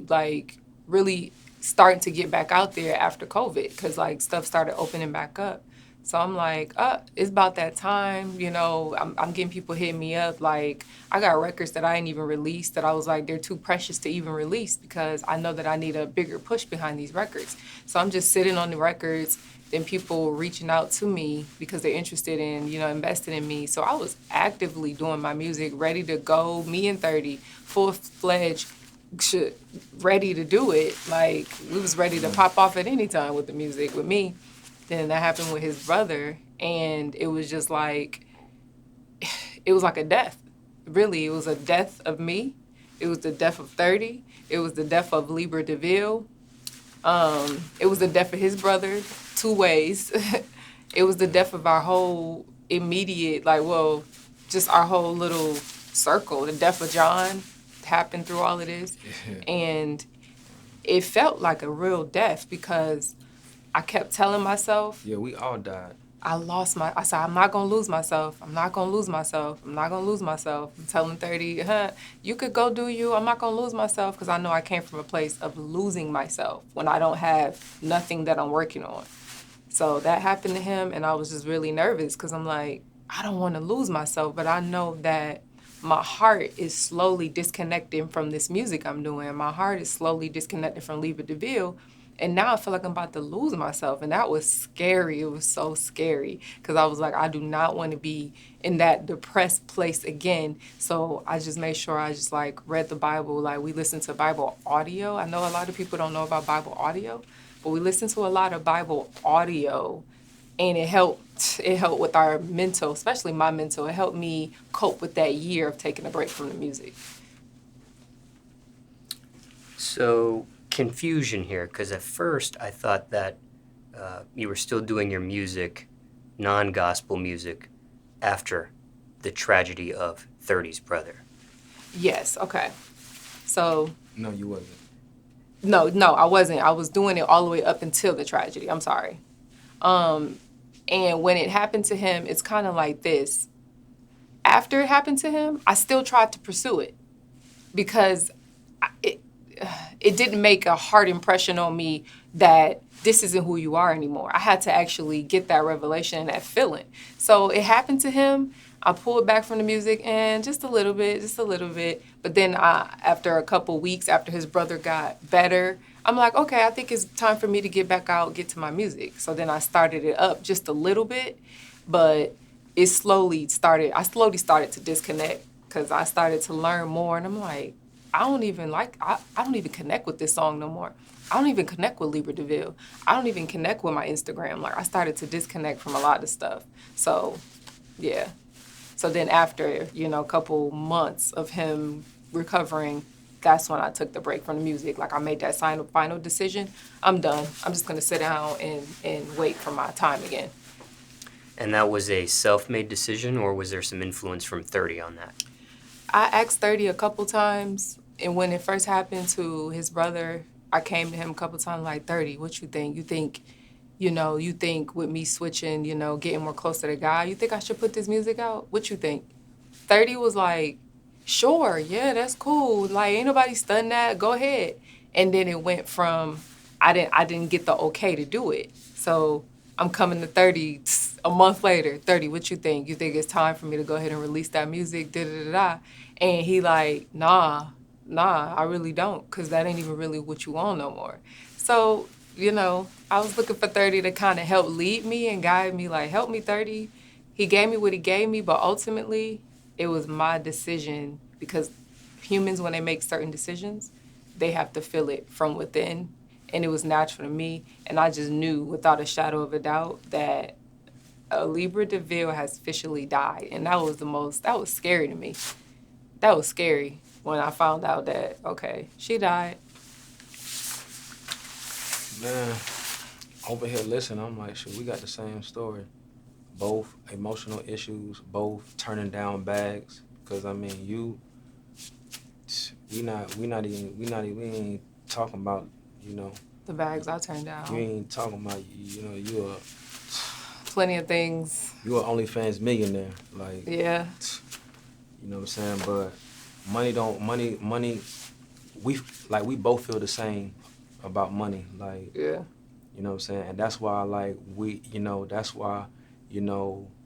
like really starting to get back out there after COVID because like stuff started opening back up. So I'm like, it's about that time, you know, I'm getting people hitting me up. Like, I got records that I ain't even released that I was like, they're too precious to even release because I know that I need a bigger push behind these records. So I'm just sitting on the records, then people reaching out to me because they're interested in, you know, investing in me. So I was actively doing my music, ready to go, me and 30, full-fledged, ready to do it. Like, we was ready to pop off at any time with the music with me. Then that happened with his brother, and it was just like, it was like a death. Really, it was a death of me. It was the death of 30. It was the death of Lebraa Deville. It was the death of his brother, 2 ways. It was the death of our whole immediate, just our whole little circle. The death of John happened through all of this. And it felt like a real death because I kept telling myself. Yeah, we all died. I said, I'm not going to lose myself. I'm not going to lose myself. I'm not going to lose myself. I'm telling 30, you could go do you. I'm not going to lose myself because I know I came from a place of losing myself when I don't have nothing that I'm working on. So that happened to him, and I was just really nervous because I'm like, I don't want to lose myself, but I know that my heart is slowly disconnecting from this music I'm doing. My heart is slowly disconnected from Lebraa Deville. And now I feel like I'm about to lose myself. And that was scary. It was so scary. Because I was like, I do not want to be in that depressed place again. So I just made sure I just like read the Bible. Like we listened to Bible audio. I know a lot of people don't know about Bible audio. But we listened to a lot of Bible audio. And it helped with our mental, especially my mental. It helped me cope with that year of taking a break from the music. So confusion here, because at first I thought that you were still doing your music, non-gospel music, after the tragedy of 30's brother. Yes, okay. So... No, you wasn't. No, I wasn't. I was doing it all the way up until the tragedy. I'm sorry. And when it happened to him, it's kind of like this. After it happened to him, I still tried to pursue it because it didn't make a hard impression on me that this isn't who you are anymore. I had to actually get that revelation and that feeling. So it happened to him. I pulled back from the music and just a little bit. But then after a couple weeks, after his brother got better, I'm like, okay, I think it's time for me to get back out, get to my music. So then I started it up just a little bit, but I slowly started to disconnect because I started to learn more. And I'm like, I don't even connect with this song no more. I don't even connect with Lebraa Deville. I don't even connect with my Instagram. Like I started to disconnect from a lot of stuff. So, yeah. So then after, a couple months of him recovering, that's when I took the break from the music. Like I made that final decision. I'm done. I'm just gonna sit down and wait for my time again. And that was a self-made decision, or was there some influence from 30 on that? I asked 30 a couple times, and when it first happened to his brother, I came to him a couple times like, 30, what you think? You think with me switching, getting more close to the guy, you think I should put this music out? What you think? 30 was like, sure, yeah, that's cool. Like, ain't nobody stunned that, go ahead. And then it went from, I didn't get the okay to do it. So I'm coming to 30 a month later. 30, what you think? You think it's time for me to go ahead and release that music? Da-da-da-da. And he like, nah, I really don't, because that ain't even really what you want no more. So, I was looking for 30 to kind of help lead me and guide me, like, help me, 30. He gave me what he gave me, but ultimately, it was my decision, because humans, when they make certain decisions, they have to feel it from within. And it was natural to me. And I just knew without a shadow of a doubt that Lebraa Deville has officially died. And that was scary to me. That was scary when I found out that, okay, she died. Man, over here listening, I'm like, shit, we got the same story. Both emotional issues, both turning down bags. Cause I mean, we ain't talking about, The bags I turned down. You ain't talking about, you plenty of things. You a OnlyFans millionaire, like. Yeah. You know what I'm saying? But money. We both feel the same about money, like. Yeah. You know what I'm saying? And that's why,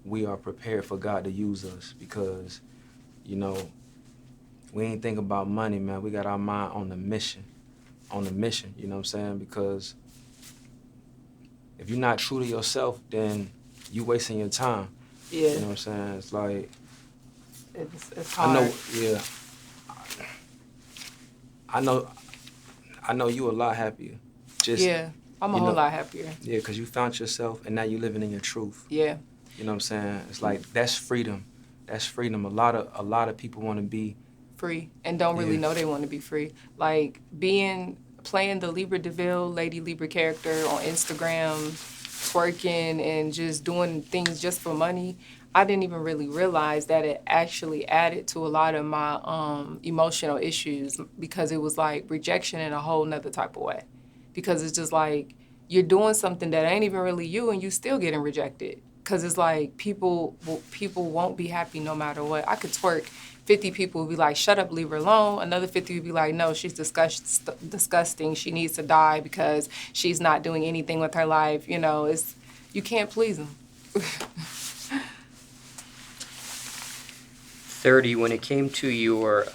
we are prepared for God to use us, because, we ain't think about money, man. We got our mind on the mission, you know what I'm saying? Because if you're not true to yourself, then you wasting your time. Yeah. You know what I'm saying? It's like, it's hard. I know you a lot happier. Yeah, I'm a whole lot happier. Yeah, because you found yourself and now you living in your truth. Yeah. You know what I'm saying? It's like, that's freedom. That's freedom. A lot of people want to be free and don't really know they want to be free. Like playing the Lebraa Deville, Lady Lebraa character on Instagram, twerking and just doing things just for money. I didn't even really realize that it actually added to a lot of my emotional issues, because it was like rejection in a whole nother type of way. Because it's just like you're doing something that ain't even really you and you still getting rejected. Because it's like people won't be happy no matter what. I could twerk. 50 people would be like, shut up, leave her alone. Another 50 would be like, no, she's disgusting. She needs to die because she's not doing anything with her life. You can't please them. 30, when it came to your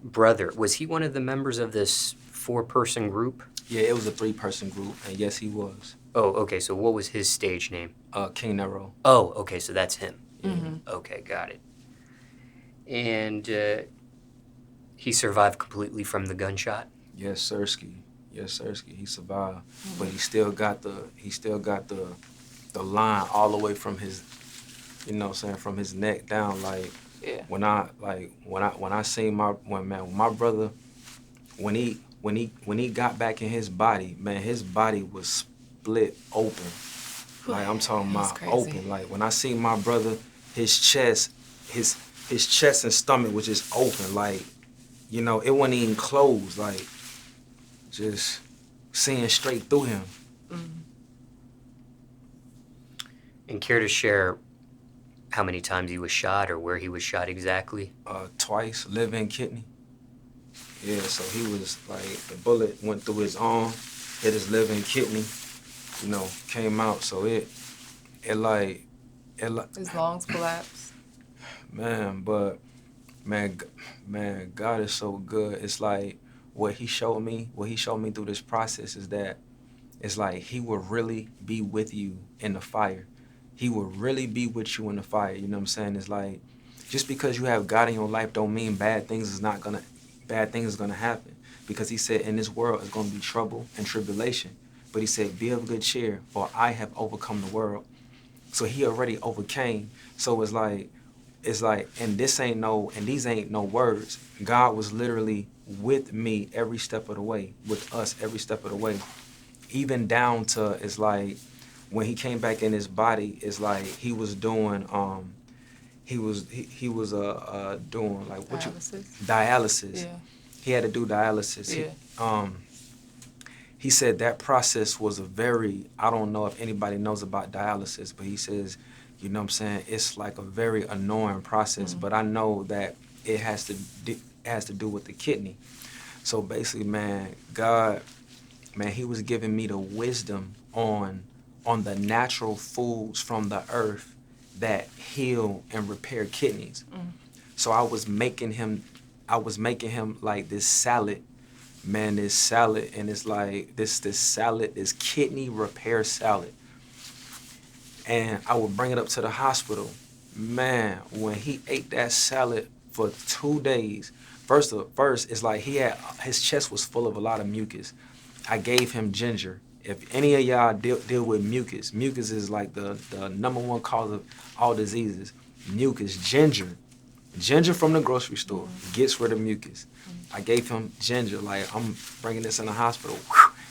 brother, was he one of the members of this 4-person group? Yeah, it was a 3-person group, and yes, he was. Oh, okay, so what was his stage name? King Nero. Oh, okay, so that's him. Mm-hmm. Okay, got it. And he survived completely from the gunshot? Yes, sirski. Yes, sirski. He survived, but he still got the line all the way from his, from his neck down. Like, yeah. When I seen my brother, when he got back in his body, man, his body was split open. Like, I'm talking about open. Like, when I seen my brother, his chest and stomach was just open. Like, it wasn't even closed. Like, just seeing straight through him. Mm-hmm. And care to share how many times he was shot or where he was shot exactly? Twice, liver and kidney. Yeah, so he was like, the bullet went through his arm, hit his liver and kidney, came out. So it his lungs collapsed. Man, God is so good. It's like what he showed me through this process is that it's like he will really be with you in the fire. He will really be with you in the fire. You know what I'm saying? It's like, just because you have God in your life don't mean bad things is gonna happen. Because he said in this world it's gonna be trouble and tribulation. But he said, be of good cheer, for I have overcome the world. So he already overcame. So it's like, it's like, and these ain't no words. God was literally with me every step of the way, with us every step of the way. Even down to, it's like, when he came back in his body, it's like he was doing, he was doing like dialysis. Yeah. He had to do dialysis. Yeah. He said that process was a very, I don't know if anybody knows about dialysis, but he says, you know what I'm saying, it's like a very annoying process, but I know that it has to do with the kidney. So basically, man, God, man, he was giving me the wisdom on the natural foods from the earth that heal and repair kidneys. So I was making him like this salad, man, this salad, and it's like this salad, this kidney repair salad. And I would bring it up to the hospital. Man, when he ate that salad for 2 days, first, it's like his chest was full of a lot of mucus. I gave him ginger. If any of y'all deal with mucus is like the number one cause of all diseases. Mucus, ginger from the grocery store gets rid of mucus. I gave him ginger, like I'm bringing this in the hospital.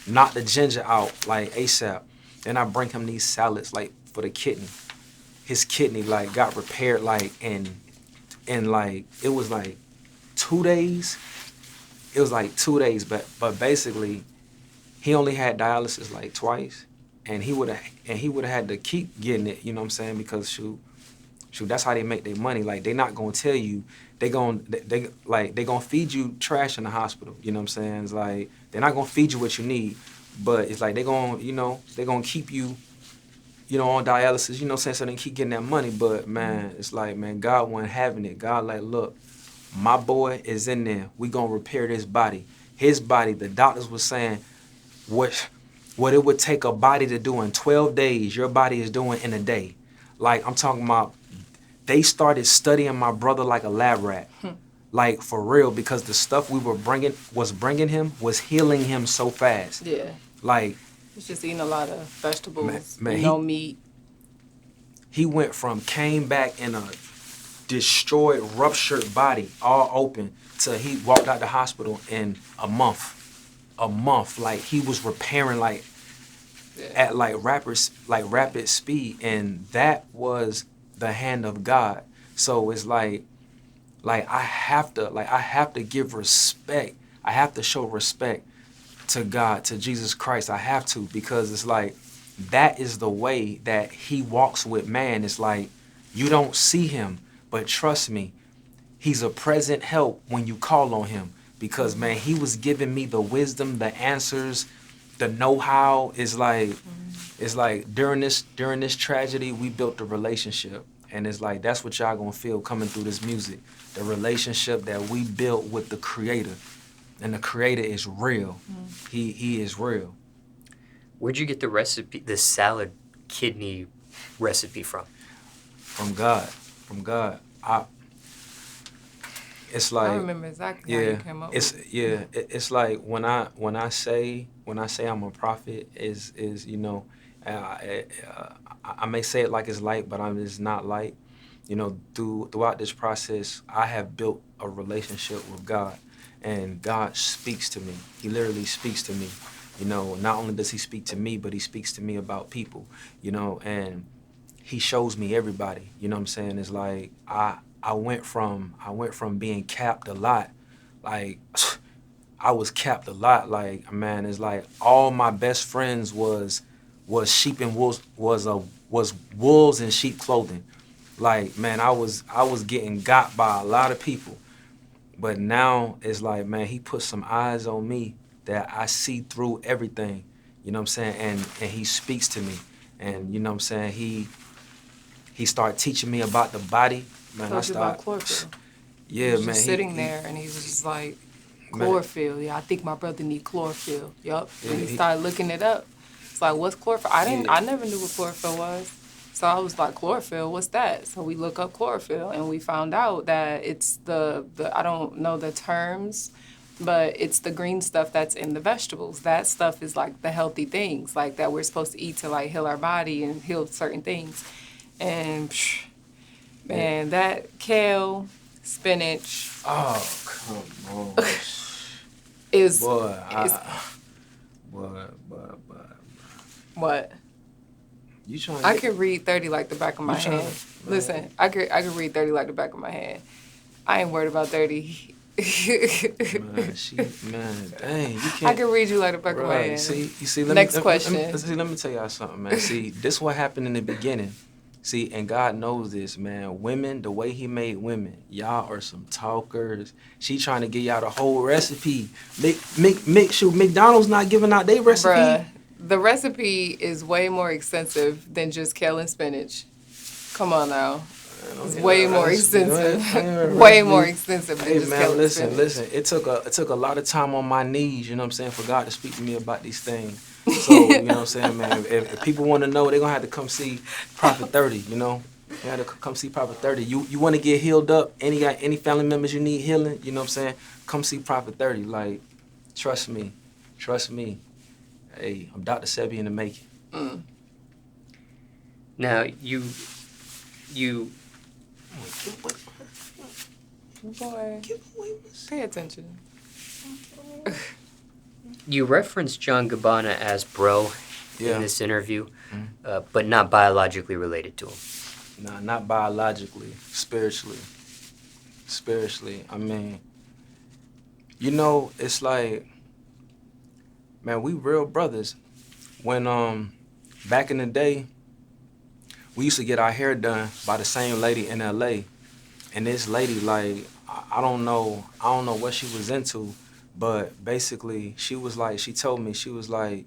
Knock the ginger out like ASAP. Then I bring him these salads like for the kidney. His kidney like got repaired like in like it was like 2 days. It was like 2 days, but basically he only had dialysis like twice, and he would have had to keep getting it, you know what I'm saying? Because shoot, that's how they make their money. Like they not gonna tell you, they gonna feed you trash in the hospital, you know what I'm saying? It's like they're not gonna feed you what you need, but it's like they gonna keep you, on dialysis, you know what I'm saying? So they keep getting that money. But man, it's like, man, God wasn't having it. God like, look, my boy is in there. We gonna repair this body. His body, the doctors was saying, what it would take a body to do in 12 days, your body is doing in a day. Like, I'm talking about, they started studying my brother like a lab rat. Like, for real, because the stuff we were bringing him was healing him so fast. Yeah. Like, he's just eating a lot of vegetables, man, no meat. He came back in a destroyed, ruptured body, all open, till he walked out the hospital in a month. Like he was repairing at rapid speed, and that was the hand of God. So it's like I have to give respect. I have to show respect to God, to Jesus Christ. I have to, because it's like that is the way that he walks with man. It's like you don't see him, but trust me, he's a present help when you call on him. Because, man, he was giving me the wisdom, the answers, the know-how. It's like during this tragedy, we built a relationship. And it's like, that's what y'all gonna feel coming through this music. The relationship that we built with the Creator. And the Creator is real. He is real. Where'd you get the recipe, the salad kidney recipe from? From God. It's like, I remember exactly how you came up with it. It's like when I say I'm a prophet, is I may say it like it's light, but it's not light. Throughout this process, I have built a relationship with God, and God speaks to me. He literally speaks to me. Not only does he speak to me, but he speaks to me about people. And he shows me everybody. You know what I'm saying? It's like I went from being capped a lot, like I was capped a lot. Like, man, it's like all my best friends was sheep and wolves, was wolves in sheep clothing. Like, man, I was getting got by a lot of people. But now it's like, man, he put some eyes on me that I see through everything. You know what I'm saying? And he speaks to me. And you know what I'm saying? He started teaching me about the body. Man, I started about chlorophyll. Yeah, he was man. Just sitting there, and he was just like, chlorophyll. Man. Yeah, I think my brother need chlorophyll. Yup. Yeah, and he started looking it up. It's like, what's chlorophyll? I never knew what chlorophyll was. So I was like, chlorophyll, what's that? So we look up chlorophyll, and we found out that it's the I don't know the terms, but it's the green stuff that's in the vegetables. That stuff is like the healthy things, like that we're supposed to eat to like heal our body and heal certain things. And Man, that kale, spinach Oh, come on. is Boy, is boy. what? You trying I to could read 30 like the back of my You tryna- hand. Listen, I could read 30 like the back of my hand. I ain't worried about 30. man, dang, you can't. I can read you like the back of my Right, hand. see, Next let question. me tell y'all something, man. See, this what happened in the beginning. See, and God knows this, man. Women, the way He made women, y'all are some talkers. She trying to give y'all the whole recipe. Shoot, McDonald's not giving out their recipe. Bruh, the recipe is way more extensive than just kale and spinach. Come on now. It's way more extensive. Way more extensive than Hey just man, kale and listen. spinach. It took a lot of time on my knees, you know what I'm saying, for God to speak to me about these things. So, you know what I'm saying, man, if people want to know, they're going to have to come see Prophet 30, you know. You have to come see Prophet 30. You want to get healed up, any family members you need healing, you know what I'm saying, come see Prophet 30. Like, trust me. Hey, I'm Dr. Sebi in the making. Now, you Boy, pay attention. you referenced John Gabbana as bro in this interview, but not biologically related to him. Nah, not biologically, spiritually. I mean, you know, it's like, man, we real brothers. When back in the day, we used to get our hair done by the same lady in LA. And this lady, like, I don't know what she was into, but basically she told me, she was like,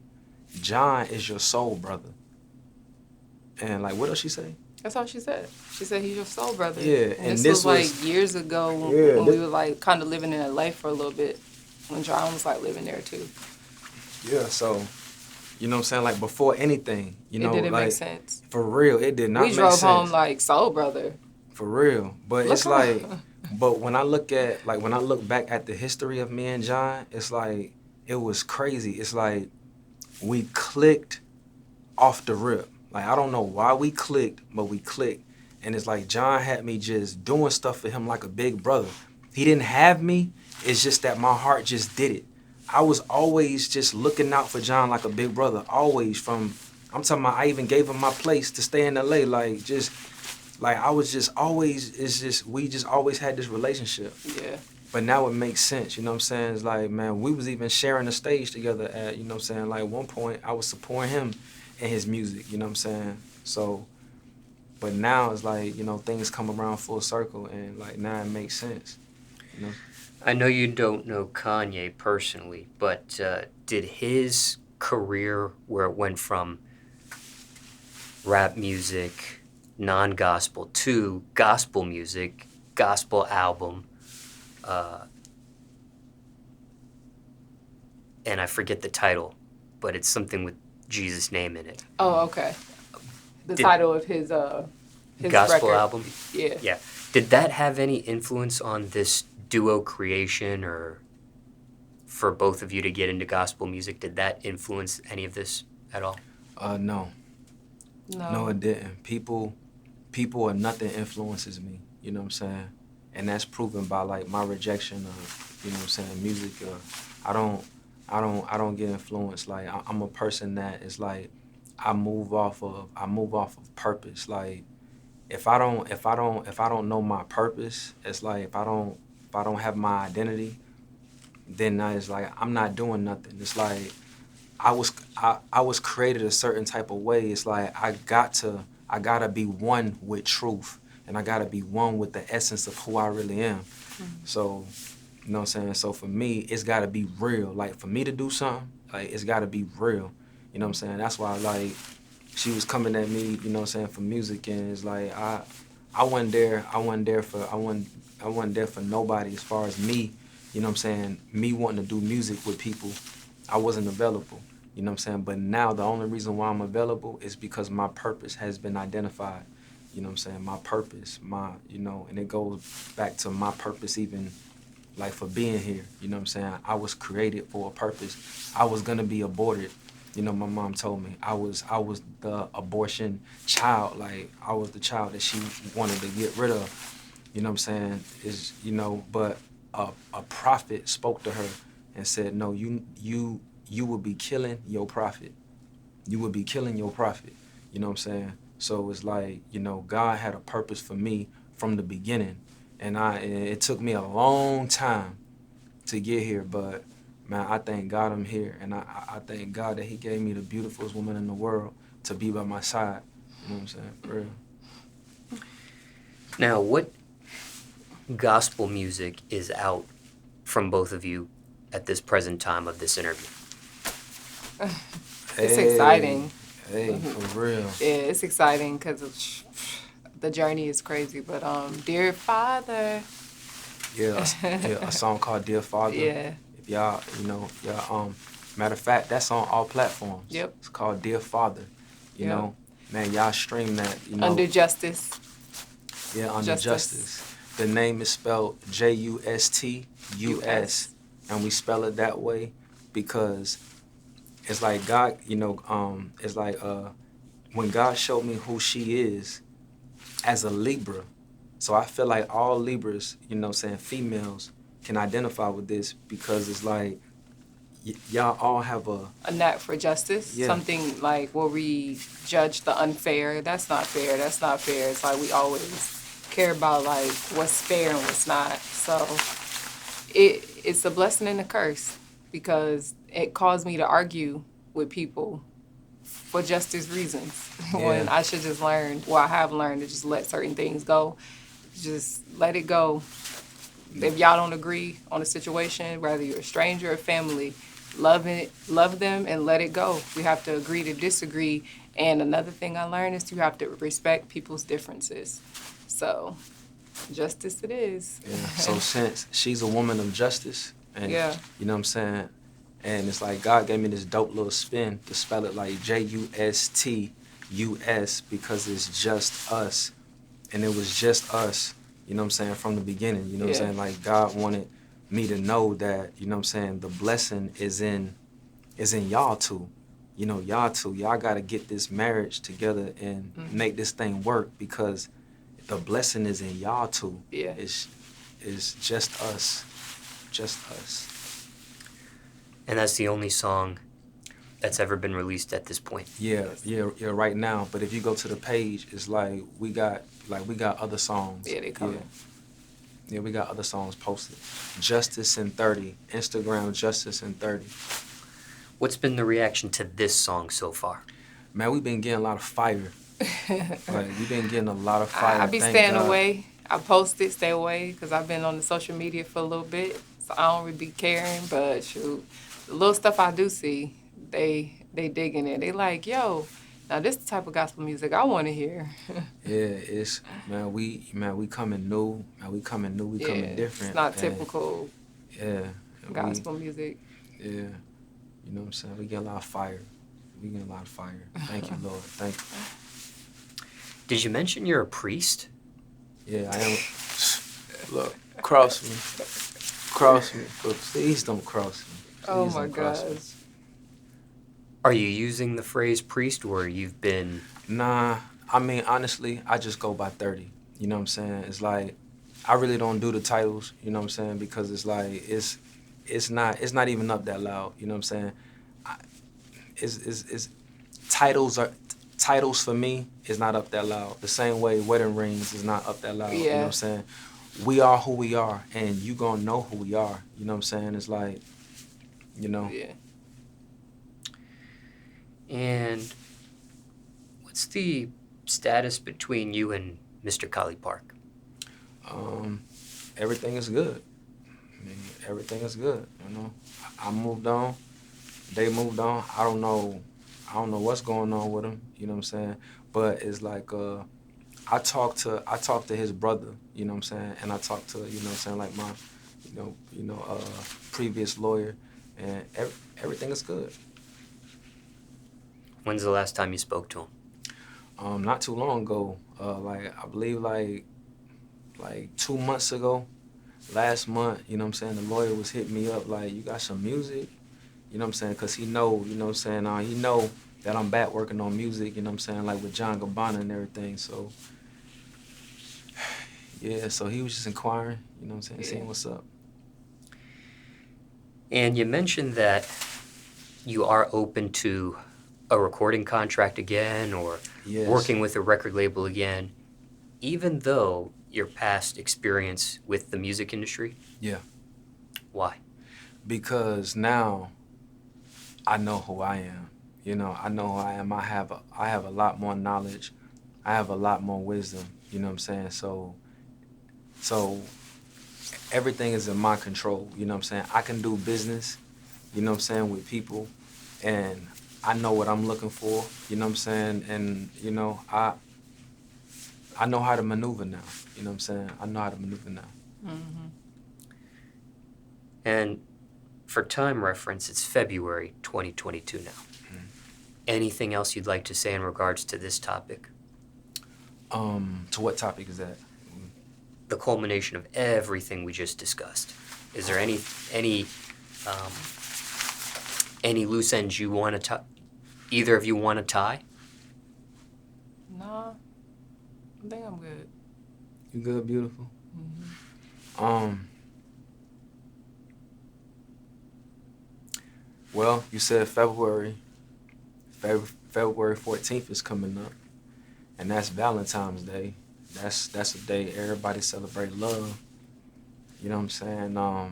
John is your soul brother. And like, what else she say? That's all she said. She said he's your soul brother. Yeah, and this was like years ago when we were like kind of living in LA for a little bit, when John was like living there too. Yeah, so, you know what I'm saying? Like, before anything, you know, it didn't like, make sense. For real, it did not make sense. We drove home like soul brother. For real. But Look it's like, but when I look back at the history of me and John, it's like, it was crazy. It's like, we clicked off the rip. Like, I don't know why we clicked, but we clicked. And it's like, John had me just doing stuff for him like a big brother. He didn't have me. It's just that my heart just did it. I was always just looking out for John like a big brother. Always I'm talking about, I even gave him my place to stay in LA. Like, just, like, I was just always, we just always had this relationship. Yeah. But now it makes sense, you know what I'm saying? It's like, man, we was even sharing the stage together at, you know what I'm saying? Like, at one point, I was supporting him in his music, you know what I'm saying? So, but now it's like, you know, things come around full circle, and like, now it makes sense, you know? I know you don't know Kanye personally, but did his career, where it went from rap music, non-gospel, to gospel music, gospel album, and I forget the title, but it's something with Jesus' name in it. Oh, okay. The title of his gospel record. album? Yeah. Yeah. Did that have any influence on this duo creation, or for both of you to get into gospel music? Did that influence any of this at all? No, it didn't. People or nothing influences me, you know what I'm saying? And that's proven by like my rejection of, you know what I'm saying, music. I don't get influenced. Like, I'm a person that is like, I move off of purpose. Like, if I don't know my purpose, it's like, if I don't have my identity, then it's like, I'm not doing nothing. It's like, I was created a certain type of way. It's like, I gotta be one with truth, and I gotta be one with the essence of who I really am. Mm-hmm. So, you know what I'm saying? So for me, it's gotta be real. Like, for me to do something, like, it's gotta be real. You know what I'm saying? That's why, like, she was coming at me, you know what I'm saying, for music, and it's like, I wasn't there for nobody as far as me, you know what I'm saying, me wanting to do music with people. I wasn't available, you know what I'm saying? But now the only reason why I'm available is because my purpose has been identified, you know what I'm saying? My purpose, you know, and it goes back to my purpose even, like, for being here, you know what I'm saying? I was created for a purpose. I was gonna be aborted, You know, my mom told me I was the abortion child. Like, I was the child that she wanted to get rid of. You know what I'm saying? But a prophet spoke to her and said, no, you will be killing your prophet. You will be killing your prophet. You know what I'm saying? So it's like, God had a purpose for me from the beginning. And it took me a long time to get here, but man, I thank God I'm here. And I thank God that he gave me the beautifulest woman in the world to be by my side. You know what I'm saying? For real. Now, what gospel music is out from both of you at this present time of this interview? It's exciting. Hey, for real. Yeah, it's exciting because the journey is crazy. But Dear Father. Yeah, a song called Dear Father. Yeah. If y'all, matter of fact, that's on all platforms. Yep. It's called Dear Father. You know, man, y'all stream that. Under Justus. Yeah, under Justus. The name is spelled Justus, and we spell it that way because it's like God, it's like when God showed me who she is as a Libra. So I feel like all Libras, females can identify with this because it's like y'all all have a knack for justice. Yeah. Something like where we judge the unfair. That's not fair. That's not fair. It's like we always care about like what's fair and what's not. So it's a blessing and a curse because it caused me to argue with people for justice reasons when I should just learn. Well, I have learned to just let certain things go. Just let it go. If y'all don't agree on a situation, whether you're a stranger or family, love them and let it go. We have to agree to disagree. And another thing I learned is you have to respect people's differences. So, justice it is. Yeah. So since she's a woman of justice, and you know what I'm saying, and it's like God gave me this dope little spin to spell it like Justus because it's just us, and it was just us. You know what I'm saying, from the beginning. You know what I'm saying, like God wanted me to know that. You know what I'm saying, the blessing is in y'all two. You know, y'all got to get this marriage together and make this thing work because the blessing is in y'all two. Yeah. It's just us. Just us. And that's the only song that's ever been released at this point. Yeah, right now. But if you go to the page, it's like we got other songs. Yeah, they coming. Yeah, we got other songs posted. JustusAnd30, Instagram JustusAnd30. What's been the reaction to this song so far? Man, we've been getting a lot of fire. Like, we've been getting a lot of fire. I be staying away. I post it, stay away, because I've been on the social media for a little bit, so I don't really be caring. But shoot, the little stuff I do see, they digging it. They like, yo, now this the type of gospel music I want to hear. It's we coming new. We coming different. It's not typical. Gospel music. Yeah. You know what I'm saying? We get a lot of fire. Thank you, Lord. Thank you. Did you mention you're a priest? Yeah, I am. Look, cross me, but please don't cross me. Oh my gosh. Are you using the phrase priest, or you've been? Nah, I mean, honestly, I just go by 30. You know what I'm saying? It's like, I really don't do the titles, you know what I'm saying? Because it's like, it's not even up that loud, you know what I'm saying? Titles for me is not up that loud. The same way wedding rings is not up that loud, you know what I'm saying? We are who we are, and you gonna know who we are, you know what I'm saying? It's like, you know. Yeah. And what's the status between you and Mr. Collie Park? Everything is good. I mean, everything is good, you know. I moved on. They moved on. I don't know what's going on with them, you know what I'm saying? But it's like I talked to his brother, you know what I'm saying? And I talked to, you know what I'm saying, like my previous lawyer, and everything is good. When's the last time you spoke to him? Not too long ago. I believe like 2 months ago. Last month, you know what I'm saying, the lawyer was hitting me up like, you got some music? You know what I'm saying? Because he know, you know what I'm saying? He know that I'm back working on music, you know what I'm saying? Like with John Gabbana and everything. So, yeah, so he was just inquiring, you know what I'm saying? Seeing what's up. And you mentioned that you are open to a recording contract again or Yes. working with a record label again, even though your past experience with the music industry? Yeah. Why? Because now I know who I am. You know, I know who I am. I have a lot more knowledge. I have a lot more wisdom, you know what I'm saying? So everything is in my control, you know what I'm saying? I can do business, you know what I'm saying, with people, and I know what I'm looking for, you know what I'm saying? And, you know, I know how to maneuver now, you know what I'm saying? I know how to maneuver now. Mm-hmm. And for time reference, it's February 2022 now. Mm-hmm. Anything else you'd like to say in regards to this topic? To what topic is that? The culmination of everything we just discussed. Is there any loose ends you want to either of you want to tie? Nah, I think I'm good. You good, beautiful? Mm-hmm. Well, you said February 14th is coming up, and that's Valentine's Day. That's a day everybody celebrate love. You know what I'm saying? I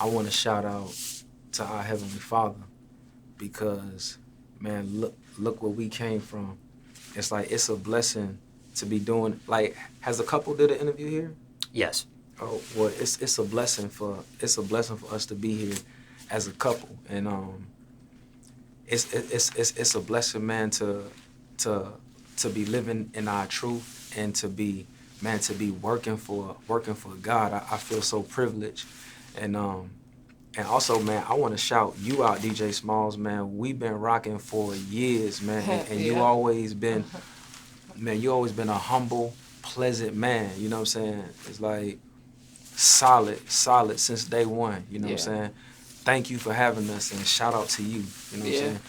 want to shout out to our Heavenly Father because, man, look where we came from. It's like it's a blessing to be doing. Like, has a couple did an interview here? Yes. Oh well, it's a blessing for us to be here as a couple, and it's a blessing, man, to be living in our truth and to be working for God. I feel so privileged, and also, man, I want to shout you out, DJ Smallz, man. We've been rocking for years, man, and you always been, man, you always been a humble, pleasant man. You know what I'm saying? It's like solid since day one. You know what I'm saying? Thank you for having us, and shout out to you. You know what I'm saying?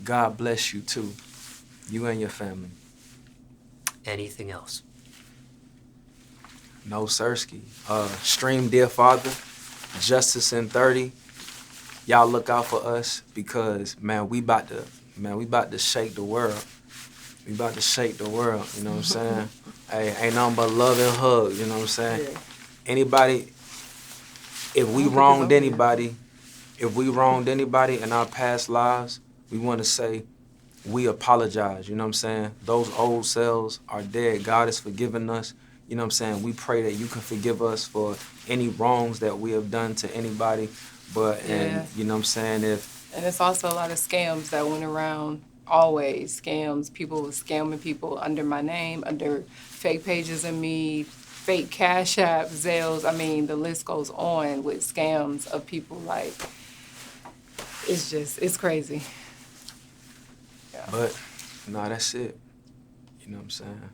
God bless you too, you and your family. Anything else? No, Sirski. Stream Dear Father, JustusAnd30. Y'all look out for us because, man, we about to shake the world. We about to shake the world, you know what I'm saying? Hey, ain't nothing but love and hugs, you know what I'm saying? Yeah. Anybody, if we wronged anybody in our past lives, we want to say we apologize, you know what I'm saying? Those old selves are dead. God has forgiven us, you know what I'm saying? We pray that you can forgive us for any wrongs that we have done to anybody. But, and you know what I'm saying? And it's also a lot of scams that went around, always scams. People were scamming people under my name, under fake pages of me, fake Cash App, Zelles. I mean, the list goes on with scams of people. Like, it's crazy. But, nah, that's it. You know what I'm saying?